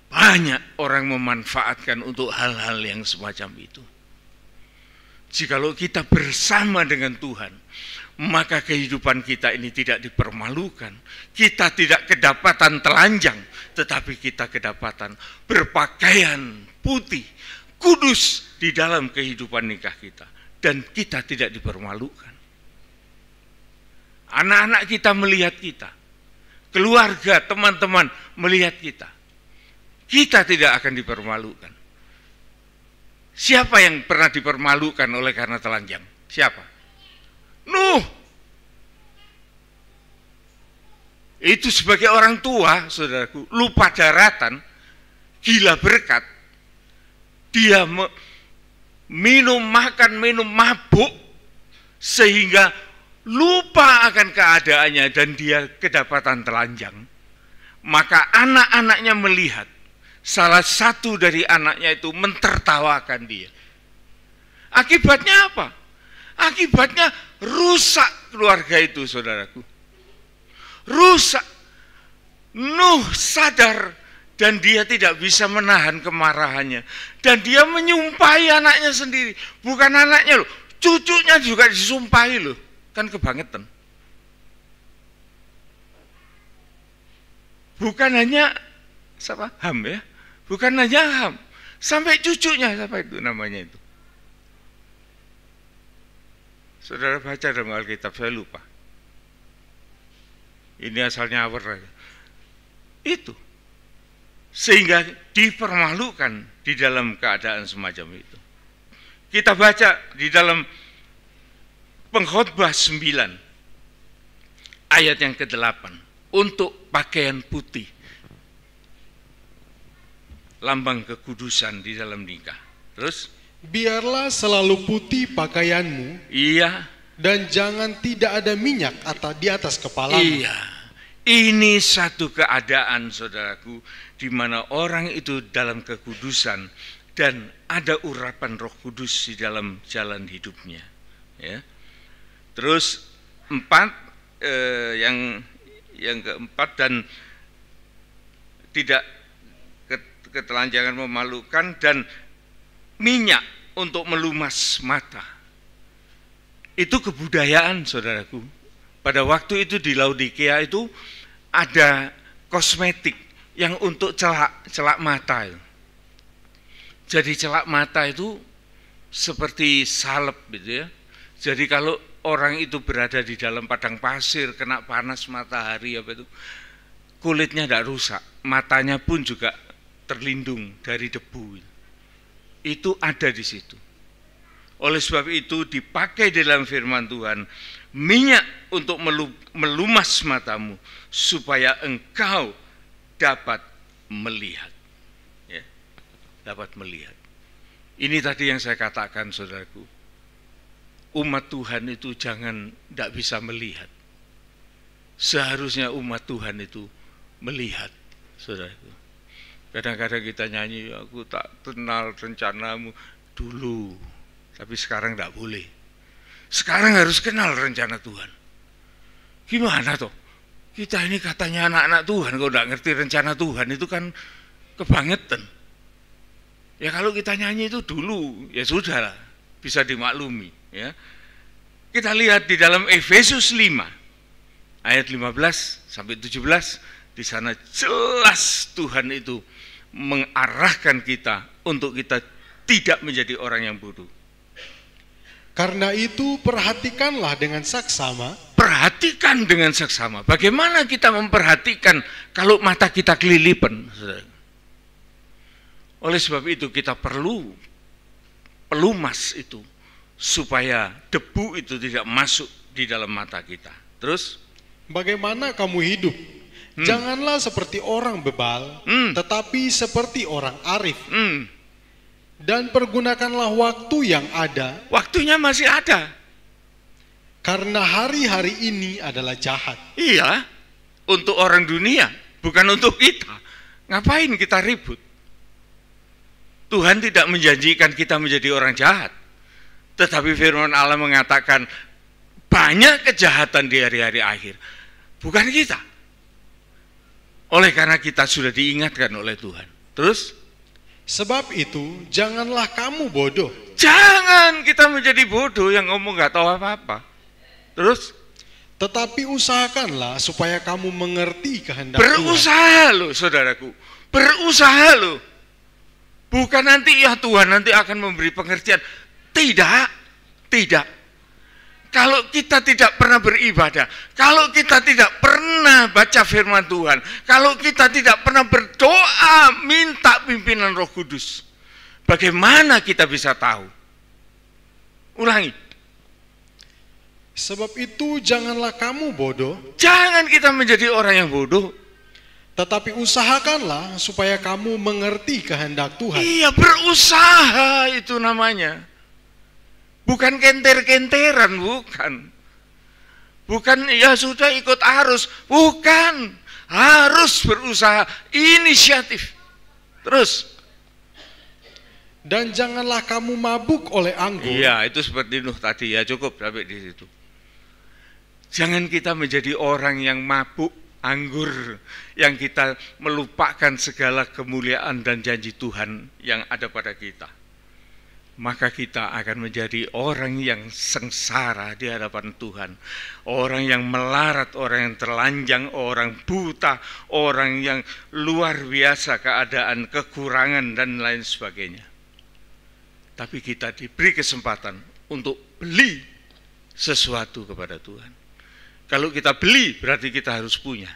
Banyak orang memanfaatkan untuk hal-hal yang semacam itu. Jikalau kita bersama dengan Tuhan, maka kehidupan kita ini tidak dipermalukan. Kita tidak kedapatan telanjang, tetapi kita kedapatan berpakaian putih, kudus di dalam kehidupan nikah kita. Dan kita tidak dipermalukan. Anak-anak kita melihat kita, keluarga, teman-teman melihat kita. Kita tidak akan dipermalukan. Siapa yang pernah dipermalukan oleh karena telanjang? Siapa? Nuh. Itu sebagai orang tua, saudaraku, lupa daratan, gila berkat. Dia minum, makan, minum, mabuk, sehingga lupa akan keadaannya dan dia kedapatan telanjang. Maka anak-anaknya melihat, salah satu dari anaknya itu mentertawakan dia. Akibatnya apa? Akibatnya rusak keluarga itu, saudaraku. Rusak. Nuh sadar dan dia tidak bisa menahan kemarahannya. Dan dia menyumpahi anaknya sendiri. Bukan anaknya loh, cucunya juga disumpahi loh. Kan kebangetan. Bukan hanya siapa? Ham ya. Bukan hanya Ham. Sampai cucunya, siapa itu namanya itu? Saudara baca dalam Alkitab, saya lupa. Ini asalnya awal. Itu. Sehingga dipermalukan di dalam keadaan semacam itu. Kita baca di dalam Pengkhotbah 9 ayat yang ke-8 untuk pakaian putih, lambang kekudusan di dalam nikah. Terus, biarlah selalu putih pakaianmu, iya, dan jangan tidak ada minyak di atas kepalamu. Iya, ini satu keadaan, saudaraku, di mana orang itu dalam kekudusan dan ada urapan Roh Kudus di dalam jalan hidupnya. Ya. Terus 4 yang keempat, dan tidak ketelanjangan memalukan dan minyak untuk melumas mata. Itu kebudayaan, saudaraku. Pada waktu itu di Laodikia itu ada kosmetik yang untuk celak mata. Jadi celak mata itu seperti salep gitu ya. Jadi kalau orang itu berada di dalam padang pasir, kena panas matahari apa itu, kulitnya tidak rusak, matanya pun juga terlindung dari debu. Itu ada di situ. Oleh sebab itu dipakai dalam firman Tuhan, minyak untuk melumas matamu supaya engkau dapat melihat. Ya, dapat melihat. Ini tadi yang saya katakan, saudaraku. Umat Tuhan itu tidak bisa melihat. Seharusnya umat Tuhan itu melihat, saudaraku. Kadang-kadang kita nyanyi, aku tak kenal rencanamu dulu, tapi sekarang tidak boleh. Sekarang harus kenal rencana Tuhan. Gimana toh? Kita ini katanya anak-anak Tuhan, kalau tidak ngerti rencana Tuhan itu kan kebangetan. Ya kalau kita nyanyi itu dulu, ya sudah lah, bisa dimaklumi. Ya, kita lihat di dalam Efesus 5 ayat 15 sampai 17, di sana jelas Tuhan itu mengarahkan kita untuk kita tidak menjadi orang yang bodoh. Karena itu perhatikanlah dengan saksama. Perhatikan dengan saksama. Bagaimana kita memperhatikan kalau mata kita kelilipan? Oleh sebab itu kita perlu pelumas itu supaya debu itu tidak masuk di dalam mata kita. Terus, Bagaimana kamu hidup? Janganlah seperti orang bebal, tetapi seperti orang arif. Dan pergunakanlah waktu yang ada, waktunya masih ada. karena hari-hari ini adalah jahat. Iya, untuk orang dunia, bukan untuk kita. Ngapain kita ribut? Tuhan tidak menjanjikan kita menjadi orang jahat. Tetapi firman Allah mengatakan banyak kejahatan di hari-hari akhir. Bukan kita. Oleh karena kita sudah diingatkan oleh Tuhan. Terus? Sebab itu, janganlah kamu bodoh. Jangan kita menjadi bodoh yang ngomong gak tahu apa-apa. Terus? Tetapi usahakanlah supaya kamu mengerti kehendak Tuhan. Berusaha loh saudaraku. Berusaha loh. Bukan nanti ya Tuhan nanti akan memberi pengertian. Tidak. Tidak. Kalau kita tidak pernah beribadah, kalau kita tidak pernah baca firman Tuhan, kalau kita tidak pernah berdoa minta pimpinan Roh Kudus, bagaimana kita bisa tahu? Ulangi. Sebab itu janganlah kamu bodoh, Jangan kita menjadi orang yang bodoh. tetapi usahakanlah supaya kamu mengerti kehendak Tuhan. Iya, berusaha itu namanya. Bukan kenter-kenteran, bukan. Bukan ya sudah ikut arus, bukan. Harus berusaha, inisiatif. Terus. Dan janganlah kamu mabuk oleh anggur. Iya, itu seperti Nuh tadi ya, cukup sampai di situ. Jangan kita menjadi orang yang mabuk anggur, yang kita melupakan segala kemuliaan dan janji Tuhan yang ada pada kita. Maka kita akan menjadi orang yang sengsara di hadapan Tuhan. Orang yang melarat, orang yang telanjang, orang buta, orang yang luar biasa keadaan, kekurangan dan lain sebagainya. Tapi kita diberi kesempatan untuk beli sesuatu kepada Tuhan. Kalau kita beli berarti kita harus punya.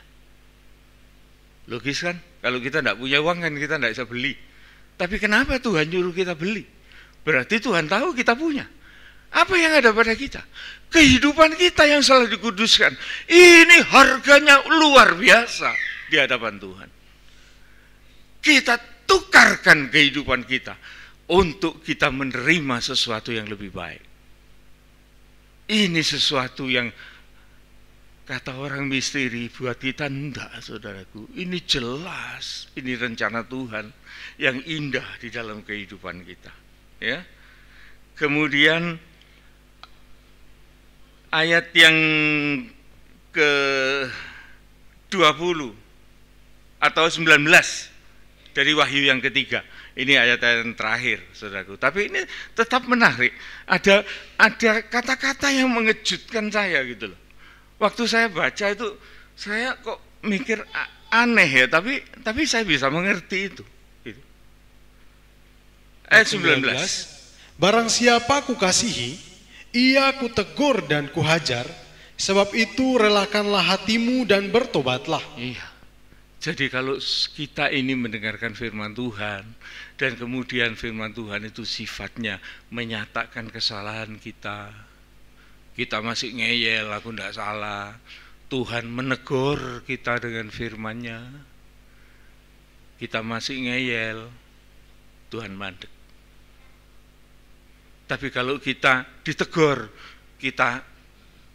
Logis kan? Kalau kita tidak punya uang kan kita tidak bisa beli. Tapi kenapa Tuhan nyuruh kita beli? Berarti Tuhan tahu kita punya. Apa yang ada pada kita? Kehidupan kita yang selalu dikuduskan. Ini harganya luar biasa di hadapan Tuhan. Kita tukarkan kehidupan kita untuk kita menerima sesuatu yang lebih baik. Ini sesuatu yang kata orang misteri, buat kita enggak, saudaraku. Ini jelas, ini rencana Tuhan yang indah di dalam kehidupan kita. Ya. Kemudian ayat yang ke-20 atau 19 dari Wahyu yang ketiga. Ini ayat-ayat yang terakhir, saudaraku. Tapi ini tetap menarik. Ada kata-kata yang mengejutkan saya gitu loh. Waktu saya baca itu, saya kok mikir aneh ya, tapi saya bisa mengerti itu. Gitu. Ayat 19. Barang siapa kukasihi, ia kutegur dan kuhajar, sebab itu relakanlah hatimu dan bertobatlah. Iya. Jadi kalau kita ini mendengarkan firman Tuhan, dan kemudian firman Tuhan itu sifatnya menyatakan kesalahan kita, kita masih ngeyel, aku tidak salah. Tuhan menegur kita dengan firman-Nya. Kita masih ngeyel, Tuhan mandek. Tapi kalau kita ditegur, kita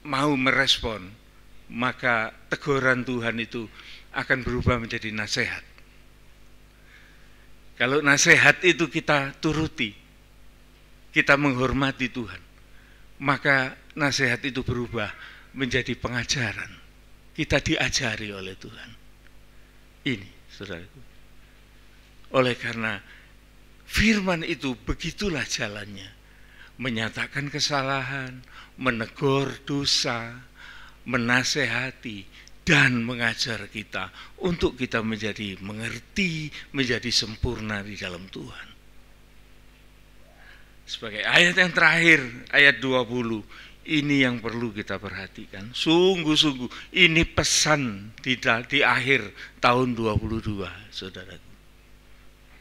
mau merespon, maka teguran Tuhan itu akan berubah menjadi nasihat. Kalau nasihat itu kita turuti, kita menghormati Tuhan, maka nasihat itu berubah menjadi pengajaran. Kita diajari oleh Tuhan. Ini, saudaraku. Oleh karena firman itu begitulah jalannya. menyatakan kesalahan, menegur dosa, menasehati, dan mengajar kita untuk kita menjadi mengerti, menjadi sempurna di dalam Tuhan. Sebagai ayat yang terakhir, ayat 20, ini yang perlu kita perhatikan. Sungguh-sungguh ini pesan di akhir tahun 22, saudaraku.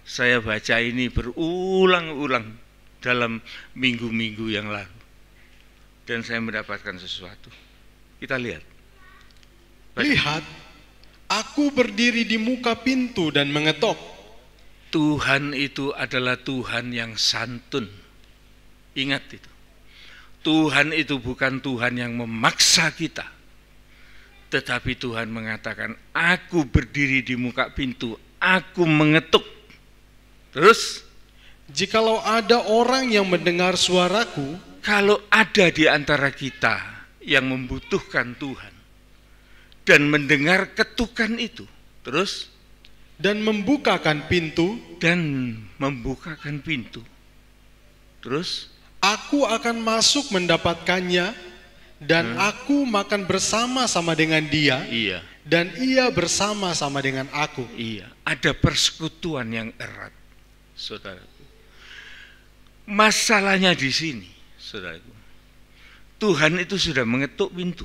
Saya baca ini berulang-ulang dalam minggu-minggu yang lalu. Dan saya mendapatkan sesuatu. Kita lihat. Lihat, aku berdiri di muka pintu dan mengetok. Tuhan itu adalah Tuhan yang santun. Ingat itu. Tuhan itu bukan Tuhan yang memaksa kita. Tetapi Tuhan mengatakan, aku berdiri di muka pintu, aku mengetuk. Terus, jikalau ada orang yang mendengar suaraku, kalau ada di antara kita yang membutuhkan Tuhan dan mendengar ketukan itu, terus dan membukakan pintu, terus aku akan masuk mendapatkannya dan aku makan bersama-sama dengan dia. Iya. Dan ia bersama-sama dengan aku. Iya, ada persekutuan yang erat, saudaraku. Masalahnya di sini, saudaraku. Tuhan itu sudah mengetuk pintu.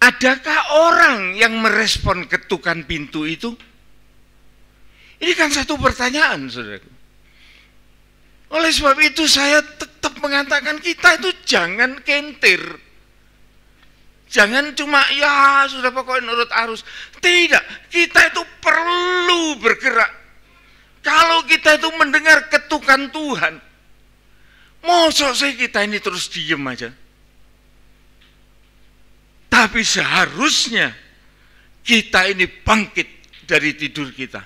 Adakah orang yang merespon ketukan pintu itu? Ini kan satu pertanyaan, saudaraku. Oleh sebab itu saya tetap mengatakan kita itu jangan kentir. Jangan cuma ya sudah pokoknya nurut arus. Tidak, kita itu perlu bergerak. Kalau kita itu mendengar ketukan Tuhan, mosok sih kita ini terus diem aja. Tapi seharusnya kita ini bangkit dari tidur kita,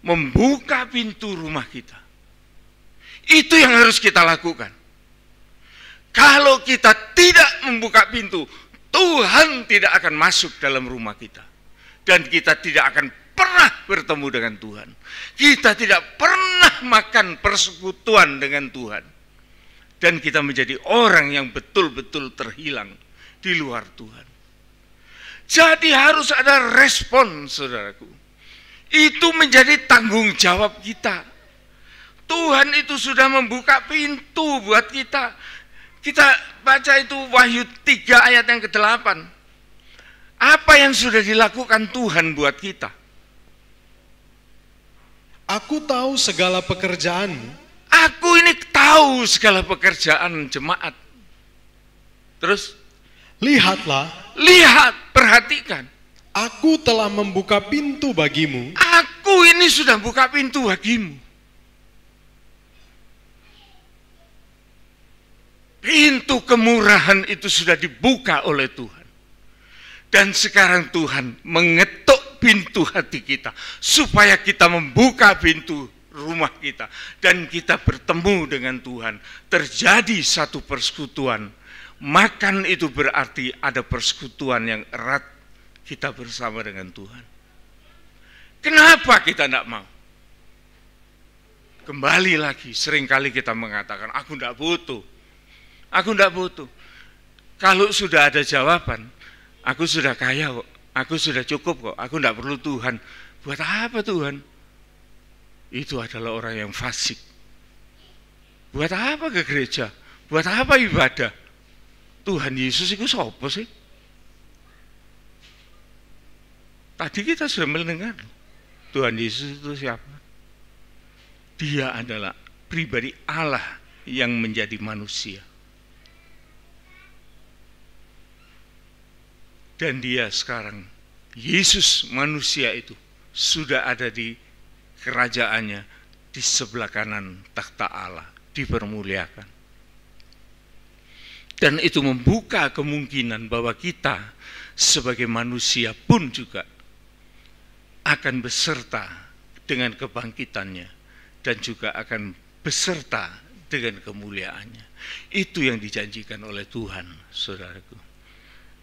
membuka pintu rumah kita. Itu yang harus kita lakukan. Kalau kita tidak membuka pintu, Tuhan tidak akan masuk dalam rumah kita. Dan kita tidak akan pernah bertemu dengan Tuhan. Kita tidak pernah makan persekutuan dengan Tuhan. Dan kita menjadi orang yang betul-betul terhilang di luar Tuhan. Jadi harus ada respon, saudaraku. Itu menjadi tanggung jawab kita. Tuhan itu sudah membuka pintu buat kita. Kita baca itu Wahyu 3 ayat yang ke-8. Apa yang sudah dilakukan Tuhan buat kita? Aku tahu segala pekerjaanmu. Aku ini tahu segala pekerjaan jemaat. Terus? Lihatlah. Lihat, perhatikan. Aku telah membuka pintu bagimu. Aku ini sudah buka pintu bagimu. Pintu kemurahan itu sudah dibuka oleh Tuhan. Dan sekarang Tuhan mengetuk pintu hati kita. Supaya kita membuka pintu rumah kita. Dan kita bertemu dengan Tuhan. Terjadi satu persekutuan. Makan itu berarti ada persekutuan yang erat kita bersama dengan Tuhan. Kenapa kita tidak mau? Kembali lagi, seringkali kita mengatakan, aku tidak butuh. Aku tidak butuh. Kalau sudah ada jawaban, aku sudah kaya kok, aku sudah cukup kok, aku tidak perlu Tuhan. Buat apa Tuhan? Itu adalah orang yang fasik. Buat apa ke gereja? Buat apa ibadah? Tuhan Yesus itu siapa sih? Tadi kita sudah mendengar Tuhan Yesus itu siapa? Dia adalah pribadi Allah yang menjadi manusia. Dan dia sekarang, Yesus manusia itu sudah ada di kerajaannya di sebelah kanan takhta Allah, dipermuliakan. Dan itu membuka kemungkinan bahwa kita sebagai manusia pun juga akan beserta dengan kebangkitannya dan juga akan beserta dengan kemuliaannya. Itu yang dijanjikan oleh Tuhan, saudaraku.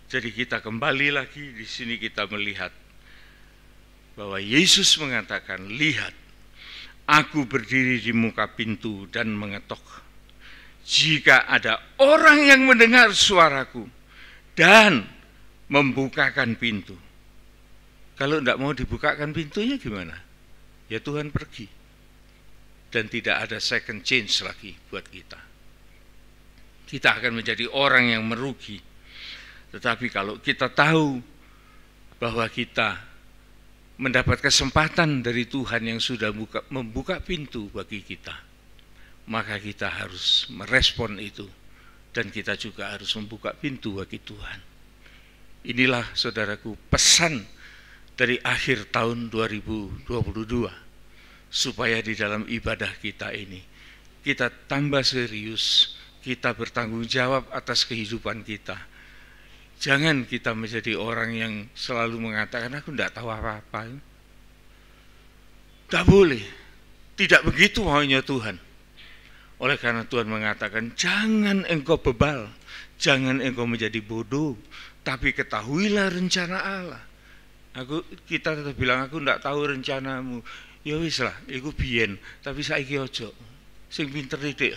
Jadi kita kembali lagi di sini kita melihat bahwa Yesus mengatakan, lihat, aku berdiri di muka pintu dan mengetok. jika ada orang yang mendengar suaraku dan membukakan pintu. Kalau tidak mau dibukakan pintunya gimana? Ya Tuhan pergi. Dan tidak ada second chance lagi buat kita. Kita akan menjadi orang yang merugi. Tetapi kalau kita tahu bahwa kita mendapat kesempatan dari Tuhan yang sudah membuka pintu bagi kita, maka kita harus merespon itu. Dan kita juga harus membuka pintu bagi Tuhan. Inilah saudaraku pesan dari akhir tahun 2022. Supaya di dalam ibadah kita ini, kita tambah serius, kita bertanggung jawab atas kehidupan kita. Jangan kita menjadi orang yang selalu mengatakan, aku tidak tahu apa-apa. Tidak boleh, tidak begitu maunya Tuhan. Oleh karena Tuhan mengatakan, jangan engkau bebal, jangan engkau menjadi bodoh, tapi ketahuilah rencana Allah. Kita tetap bilang, aku tidak tahu rencanamu. Ya wis lah, iku biyen, tapi saiki ojo. Sing pinter titik.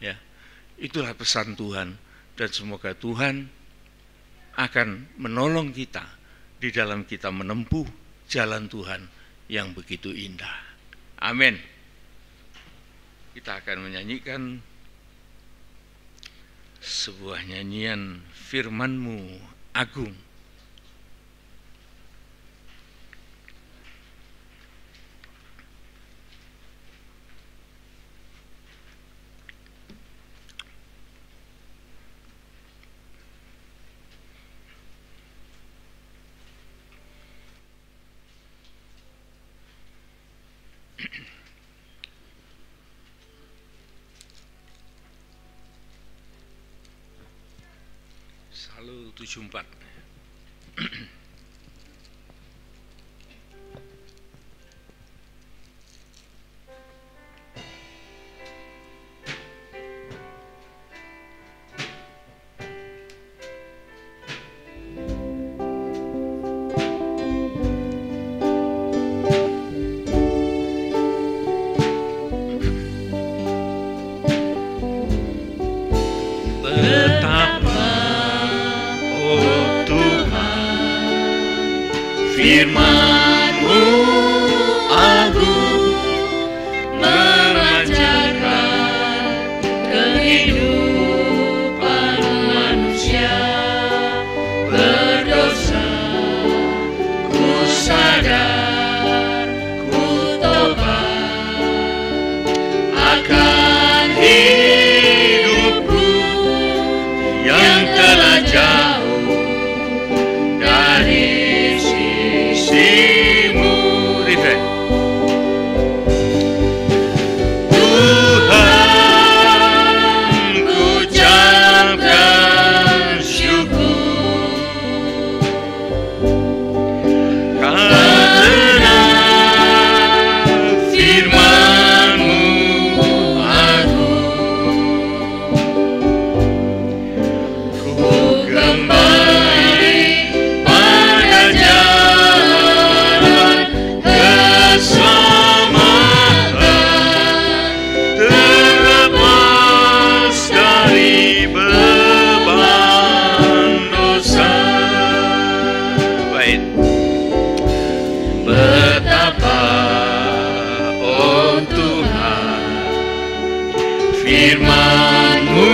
Ya. Itulah pesan Tuhan, dan semoga Tuhan akan menolong kita di dalam kita menempuh jalan Tuhan yang begitu indah. Amin. Kita akan menyanyikan sebuah nyanyian Firman-Mu Agung. Selalu 74. Firman-Mu agung memancarkan kehidupan manusia berdosa. Ku sadar, ku tobat akan hidupku yang telah jauh dari sisimu. Tuhan, ku ucapkan syukur karena firman-Mu agung. Ku kembali pada jalan keselamatan, terlepas dari beban dosa. Baik. Betapa, oh Tuhan, firman-Mu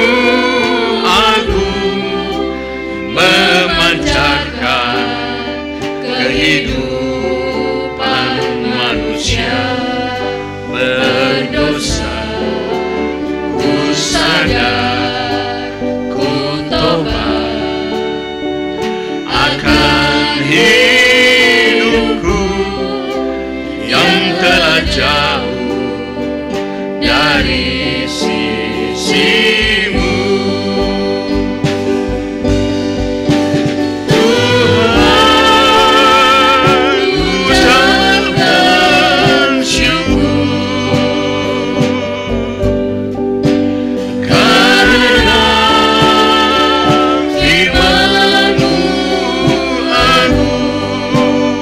agung memancarkan kehidupan manusia berdosa. Ku sadar, ku tobat akan hidupku yang telah jauh dari sisimu. Tuhan, ku ucapkan syukur karena firman-Mu agung.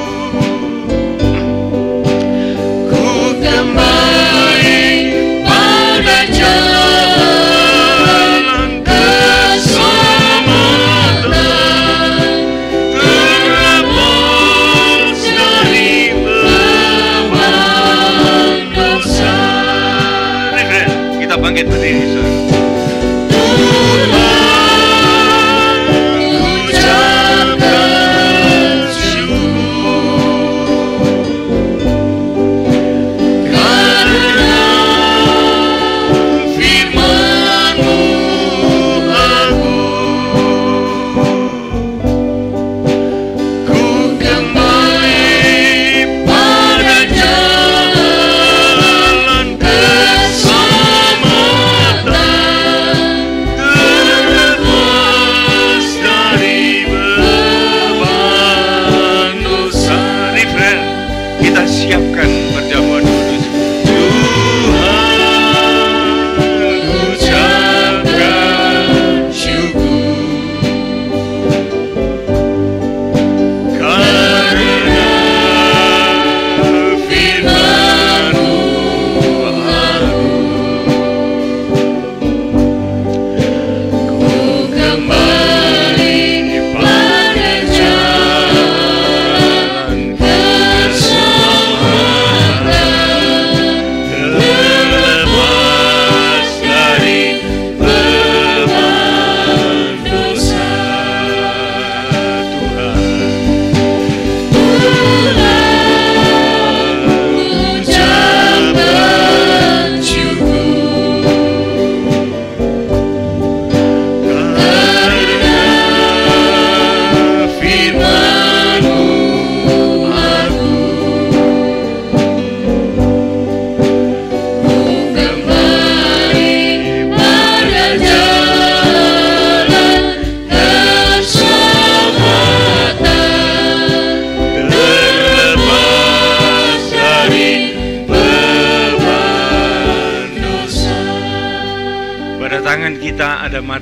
Ku kembali pada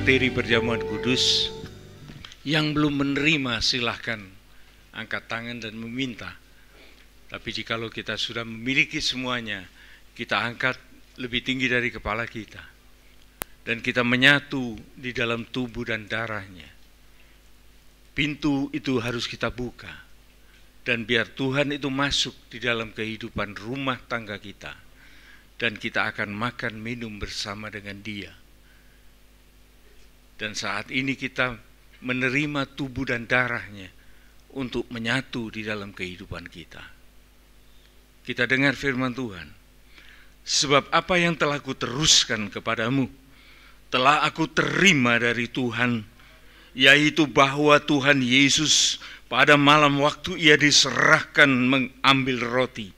materi perjamuan kudus. Yang belum menerima silahkan angkat tangan dan meminta. Tapi jikalau kita sudah memiliki semuanya, kita angkat lebih tinggi dari kepala kita. Dan kita menyatu di dalam tubuh dan darahnya. Pintu itu harus kita buka. Dan biar Tuhan itu masuk di dalam kehidupan rumah tangga kita. Dan kita akan makan minum bersama dengan Dia. Dan saat ini kita menerima tubuh dan darahnya untuk menyatu di dalam kehidupan kita. Kita dengar firman Tuhan. Sebab apa yang telah kuteruskan kepadamu, telah aku terima dari Tuhan, yaitu bahwa Tuhan Yesus pada malam waktu Ia diserahkan mengambil roti,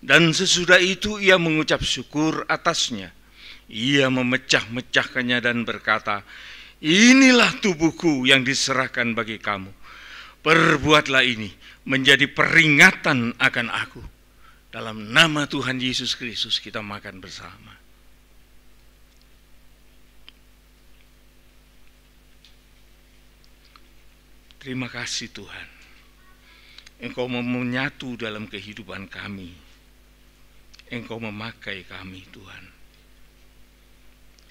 dan sesudah itu Ia mengucap syukur atasnya. Ia memecah-mecahkannya dan berkata, inilah tubuhku yang diserahkan bagi kamu. Perbuatlah ini menjadi peringatan akan aku. Dalam nama Tuhan Yesus Kristus kita makan bersama. Terima kasih Tuhan. Engkau mau menyatu dalam kehidupan kami. Engkau memakai kami Tuhan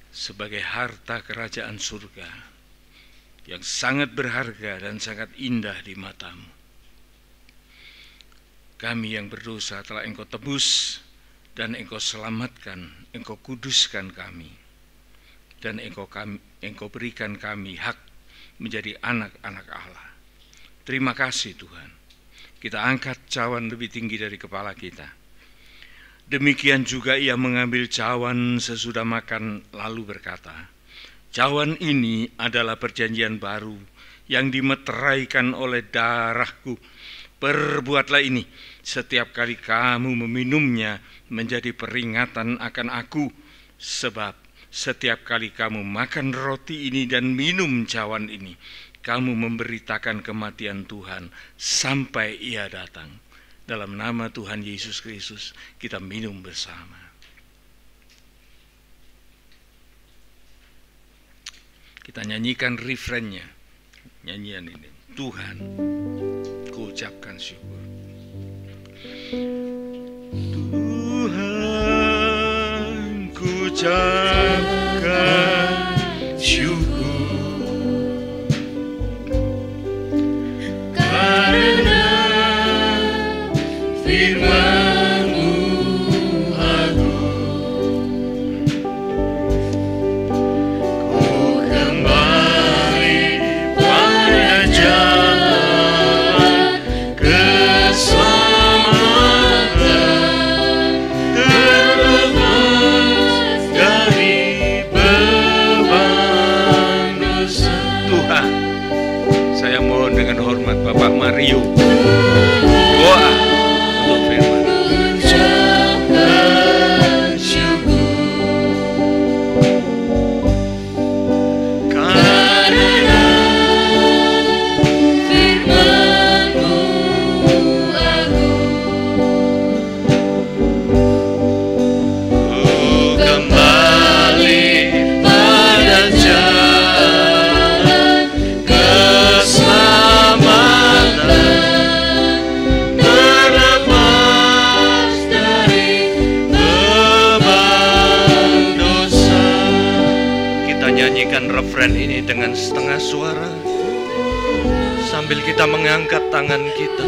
sebagai harta kerajaan surga yang sangat berharga dan sangat indah di matamu. Kami yang berdosa telah Engkau tebus dan Engkau selamatkan, Engkau kuduskan kami, dan Engkau berikan kami hak menjadi anak-anak Allah. Terima kasih Tuhan. Kita angkat cawan lebih tinggi dari kepala kita. Demikian juga Ia mengambil cawan sesudah makan lalu berkata, cawan ini adalah perjanjian baru yang dimeteraikan oleh darahku. Perbuatlah ini setiap kali kamu meminumnya menjadi peringatan akan aku. Sebab setiap kali kamu makan roti ini dan minum cawan ini, kamu memberitakan kematian Tuhan sampai Ia datang. Dalam nama Tuhan Yesus Kristus kita minum bersama. Kita nyanyikan refrainnya, nyanyian ini. Tuhan, ku ucapkan syukur. Tuhan, ku ucapkan syukur. Firman-Mu agung, ku kembali pada jalan keselamatan, terlepas dari beban dosa. Tuhan, saya mohon dengan hormat Bapak Mario doa untuk firman. Ucapkan syukur karena firman-Mu agung, ku kembali pada jalan keselamatan, nyanyikan refren ini dengan setengah suara sambil kita mengangkat tangan kita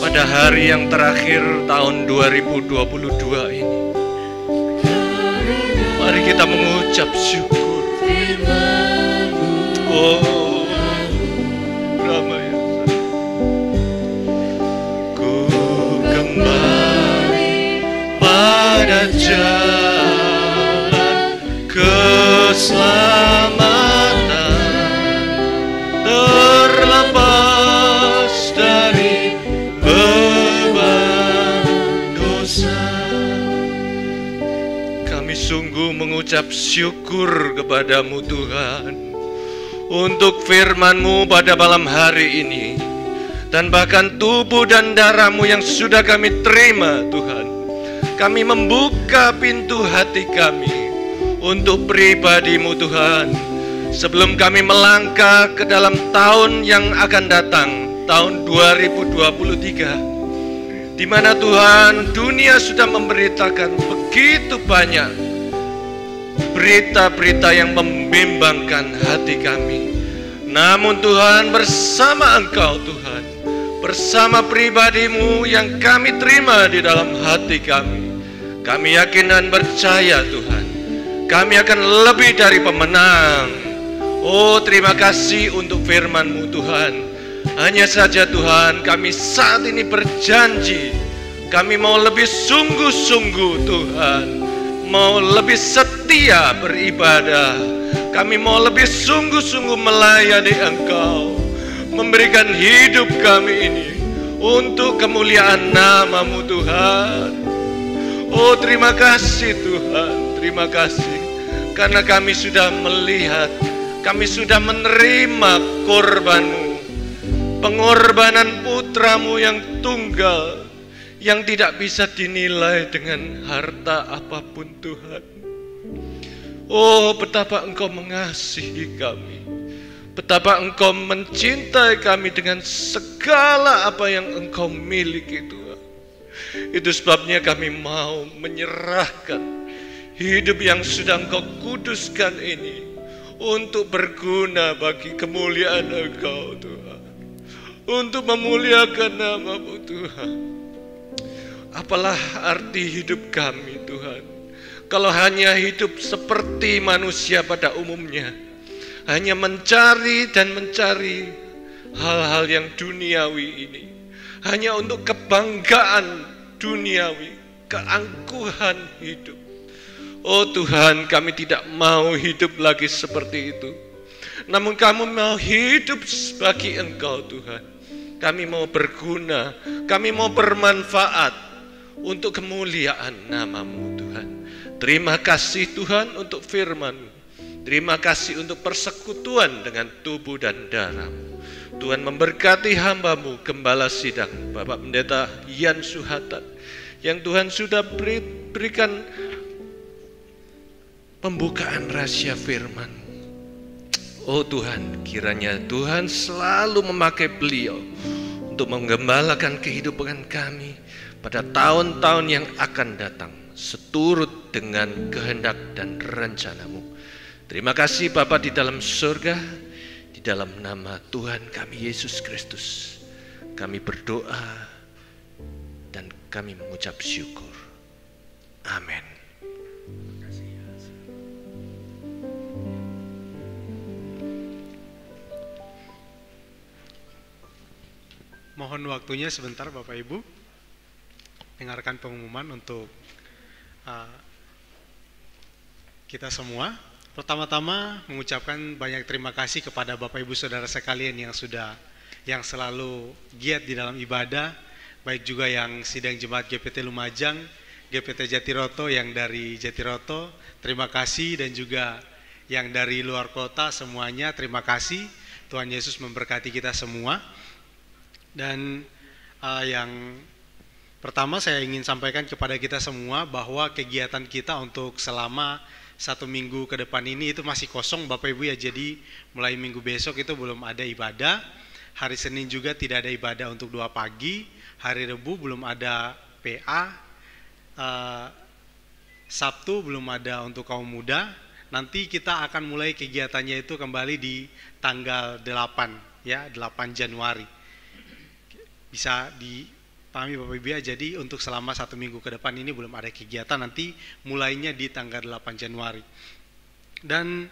pada hari yang terakhir tahun 2022 ini. Mari kita mengucap syukur. Oh, ramai. ku kembali pada jalan keselamatan, terlepas dari beban dosa. Kami sungguh mengucap syukur kepadamu Tuhan untuk firman-Mu pada malam hari ini, dan bahkan tubuh dan darah-Mu yang sudah kami terima Tuhan. Kami membuka pintu hati kami untuk pribadi-Mu Tuhan. Sebelum kami melangkah ke dalam tahun yang akan datang, tahun 2023, di mana Tuhan, dunia sudah memberitakan begitu banyak berita-berita yang membimbangkan hati kami. Namun Tuhan, bersama Engkau Tuhan, bersama pribadi-Mu yang kami terima di dalam hati kami yakin dan percaya Tuhan, kami akan lebih dari pemenang. Oh, terima kasih untuk firman-Mu Tuhan. Hanya saja Tuhan, kami saat ini berjanji, kami mau lebih sungguh-sungguh Tuhan, mau lebih setia beribadah, kami mau lebih sungguh-sungguh melayani Engkau, memberikan hidup kami ini untuk kemuliaan nama-Mu Tuhan. Oh, terima kasih Tuhan, terima kasih, karena kami sudah melihat, kami sudah menerima korban-Mu, pengorbanan putra-Mu yang tunggal, yang tidak bisa dinilai dengan harta apapun Tuhan. Oh, betapa Engkau mengasihi kami, betapa Engkau mencintai kami dengan segala apa yang Engkau miliki Tuhan. Itu sebabnya kami mau menyerahkan hidup yang sudah Engkau kuduskan ini untuk berguna bagi kemuliaan Engkau Tuhan, untuk memuliakan nama-Mu Tuhan. Apalah arti hidup kami Tuhan, kalau hanya hidup seperti manusia pada umumnya, hanya mencari dan mencari hal-hal yang duniawi ini, hanya untuk kebanggaan duniawi, keangkuhan hidup. Oh Tuhan, kami tidak mau hidup lagi seperti itu. Namun kami mau hidup bagi Engkau Tuhan. Kami mau berguna, kami mau bermanfaat untuk kemuliaan nama-Mu Tuhan. Terima kasih Tuhan untuk firman-Mu. Terima kasih untuk persekutuan dengan tubuh dan darah-Mu. Tuhan memberkati hamba-Mu, Gembala Sidang, Bapak Pendeta Yan Suhatan, yang Tuhan sudah berikan pembukaan rahasia firman. Oh Tuhan, kiranya Tuhan selalu memakai beliau untuk menggembalakan kehidupan kami pada tahun-tahun yang akan datang, seturut dengan kehendak dan rencana-Mu. Terima kasih Bapa di dalam surga, di dalam nama Tuhan kami Yesus Kristus, kami berdoa dan kami mengucap syukur. Amin. Mohon waktunya sebentar Bapak Ibu, dengarkan pengumuman untuk kita semua. Pertama-tama mengucapkan banyak terima kasih kepada Bapak Ibu Saudara sekalian yang selalu giat di dalam ibadah, baik juga yang sidang jemaat GPT Lumajang, GPT Jatiroto yang dari Jatiroto, terima kasih, dan juga yang dari luar kota semuanya terima kasih. Tuhan Yesus memberkati kita semua. Dan yang pertama saya ingin sampaikan kepada kita semua bahwa kegiatan kita untuk selama 1 minggu ke depan ini itu masih kosong Bapak Ibu ya. Jadi mulai minggu besok itu belum ada ibadah. Hari Senin juga tidak ada ibadah untuk 2 pagi. Hari Rabu belum ada PA. Sabtu belum ada untuk kaum muda. Nanti kita akan mulai kegiatannya itu kembali di tanggal 8 ya, 8 Januari. Bisa dipahami Bapak Ibu ya, jadi untuk selama 1 minggu ke depan ini belum ada kegiatan, nanti mulainya di tanggal 8 Januari. Dan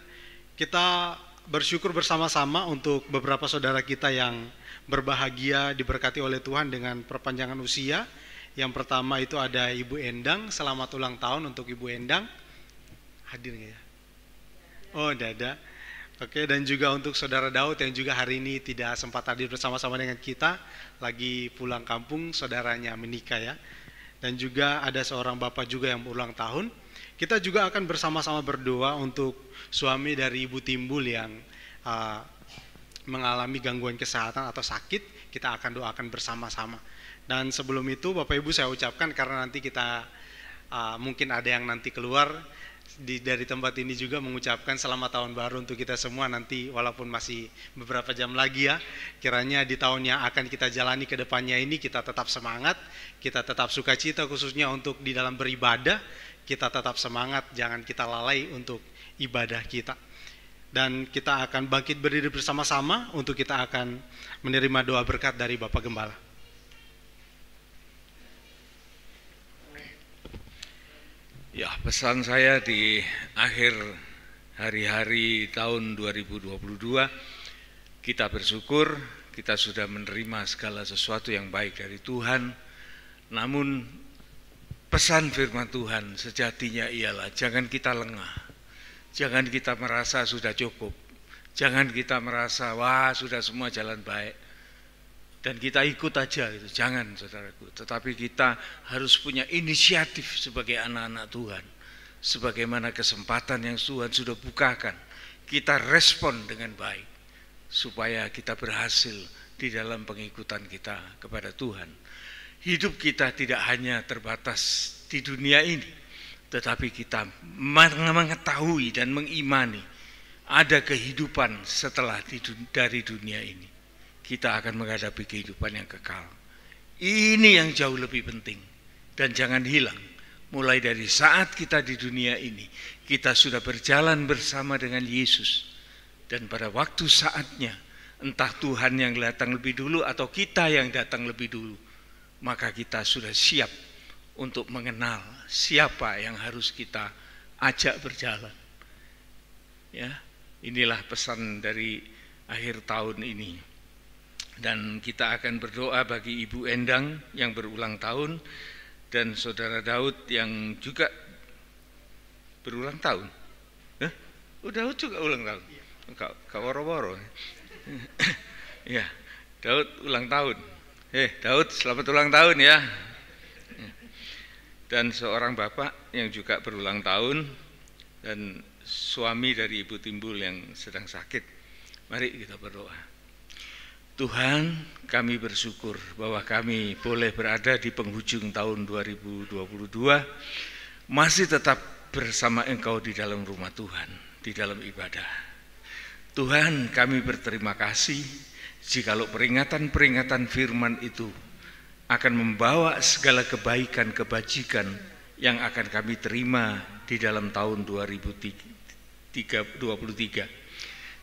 kita bersyukur bersama-sama untuk beberapa saudara kita yang berbahagia diberkati oleh Tuhan dengan perpanjangan usia. Yang pertama itu ada Ibu Endang, selamat ulang tahun untuk Ibu Endang. Hadir nggak ya? Oh, ada. Oke, dan juga untuk saudara Daud yang juga hari ini tidak sempat hadir bersama-sama dengan kita, lagi pulang kampung, saudaranya menikah ya. Dan juga ada seorang bapak juga yang berulang tahun. Kita juga akan bersama-sama berdoa untuk suami dari Ibu Timbul yang mengalami gangguan kesehatan atau sakit. Kita akan doakan bersama-sama. Dan sebelum itu Bapak Ibu saya ucapkan, karena nanti kita mungkin ada yang nanti keluar, dari tempat ini juga mengucapkan selamat tahun baru untuk kita semua nanti, walaupun masih beberapa jam lagi ya. Kiranya di tahun yang akan kita jalani ke depannya ini kita tetap semangat, kita tetap sukacita khususnya untuk di dalam beribadah, kita tetap semangat, jangan kita lalai untuk ibadah kita. Dan kita akan bangkit berdiri bersama-sama untuk kita akan menerima doa berkat dari Bapak Gembala. Ya, pesan saya di akhir hari-hari tahun 2022, kita bersyukur kita sudah menerima segala sesuatu yang baik dari Tuhan. Namun pesan firman Tuhan sejatinya ialah jangan kita lengah, jangan kita merasa sudah cukup, jangan kita merasa wah sudah semua jalan baik dan kita ikut aja gitu. Jangan saudaraku, tetapi kita harus punya inisiatif sebagai anak-anak Tuhan. Sebagaimana kesempatan yang Tuhan sudah bukakan, kita respon dengan baik supaya kita berhasil di dalam pengikutan kita kepada Tuhan. Hidup kita tidak hanya terbatas di dunia ini, tetapi kita mengetahui dan mengimani ada kehidupan setelah dari dunia ini. Kita akan menghadapi kehidupan yang kekal. Ini yang jauh lebih penting dan jangan hilang. Mulai dari saat kita di dunia ini, kita sudah berjalan bersama dengan Yesus. Dan pada waktu saatnya, entah Tuhan yang datang lebih dulu atau kita yang datang lebih dulu, maka kita sudah siap untuk mengenal siapa yang harus kita ajak berjalan. Ya, inilah pesan dari akhir tahun ini. Dan kita akan berdoa bagi Ibu Endang yang berulang tahun dan Saudara Daud yang juga berulang tahun. Daud juga ulang tahun. Kau woro-woro. Ya, Daud ulang tahun. Daud selamat ulang tahun ya. Dan seorang bapak yang juga berulang tahun dan suami dari Ibu Timbul yang sedang sakit. Mari kita berdoa. Tuhan, kami bersyukur bahwa kami boleh berada di penghujung tahun 2022, masih tetap bersama Engkau di dalam rumah Tuhan, di dalam ibadah. Tuhan, kami berterima kasih jikalau peringatan-peringatan firman itu akan membawa segala kebaikan, kebajikan yang akan kami terima di dalam tahun 2023.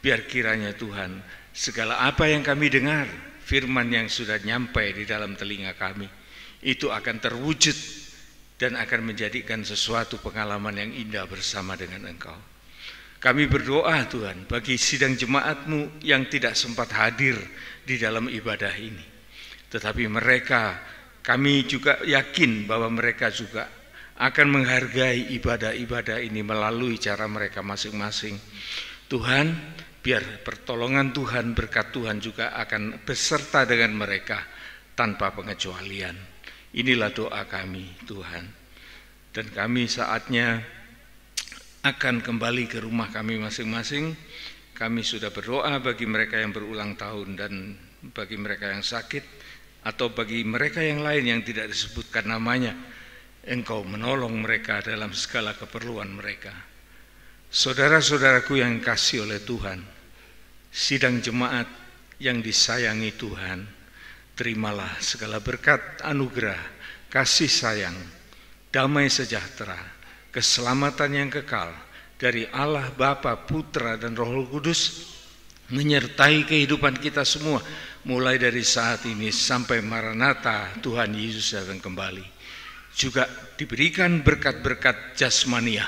Biar kiranya Tuhan, segala apa yang kami dengar, firman yang sudah nyampai di dalam telinga kami, itu akan terwujud dan akan menjadikan sesuatu pengalaman yang indah bersama dengan Engkau. Kami berdoa Tuhan bagi sidang jemaat-Mu yang tidak sempat hadir di dalam ibadah ini. Tetapi mereka, kami juga yakin bahwa mereka juga akan menghargai ibadah-ibadah ini melalui cara mereka masing-masing. Tuhan, biar pertolongan Tuhan, berkat Tuhan juga akan beserta dengan mereka tanpa pengecualian. Inilah doa kami Tuhan. Dan kami saatnya akan kembali ke rumah kami masing-masing. Kami sudah berdoa bagi mereka yang berulang tahun dan bagi mereka yang sakit atau bagi mereka yang lain yang tidak disebutkan namanya. Engkau menolong mereka dalam segala keperluan mereka. Saudara-saudaraku yang kasih oleh Tuhan, sidang jemaat yang disayangi Tuhan, terimalah segala berkat anugerah, kasih sayang, damai sejahtera, keselamatan yang kekal dari Allah Bapa, Putra dan Roh Kudus menyertai kehidupan kita semua mulai dari saat ini sampai Maranatha Tuhan Yesus datang kembali. Juga diberikan berkat-berkat jasmaniah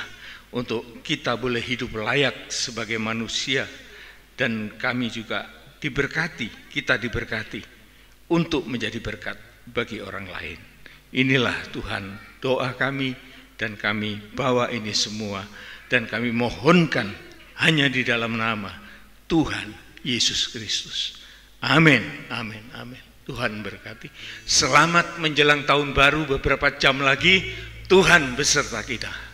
untuk kita boleh hidup layak sebagai manusia. Dan kami juga diberkati, kita diberkati untuk menjadi berkat bagi orang lain. Inilah Tuhan doa kami dan kami bawa ini semua dan kami mohonkan hanya di dalam nama Tuhan Yesus Kristus. Amin, amin, amin. Tuhan berkati. Selamat menjelang tahun baru, beberapa jam lagi Tuhan beserta kita.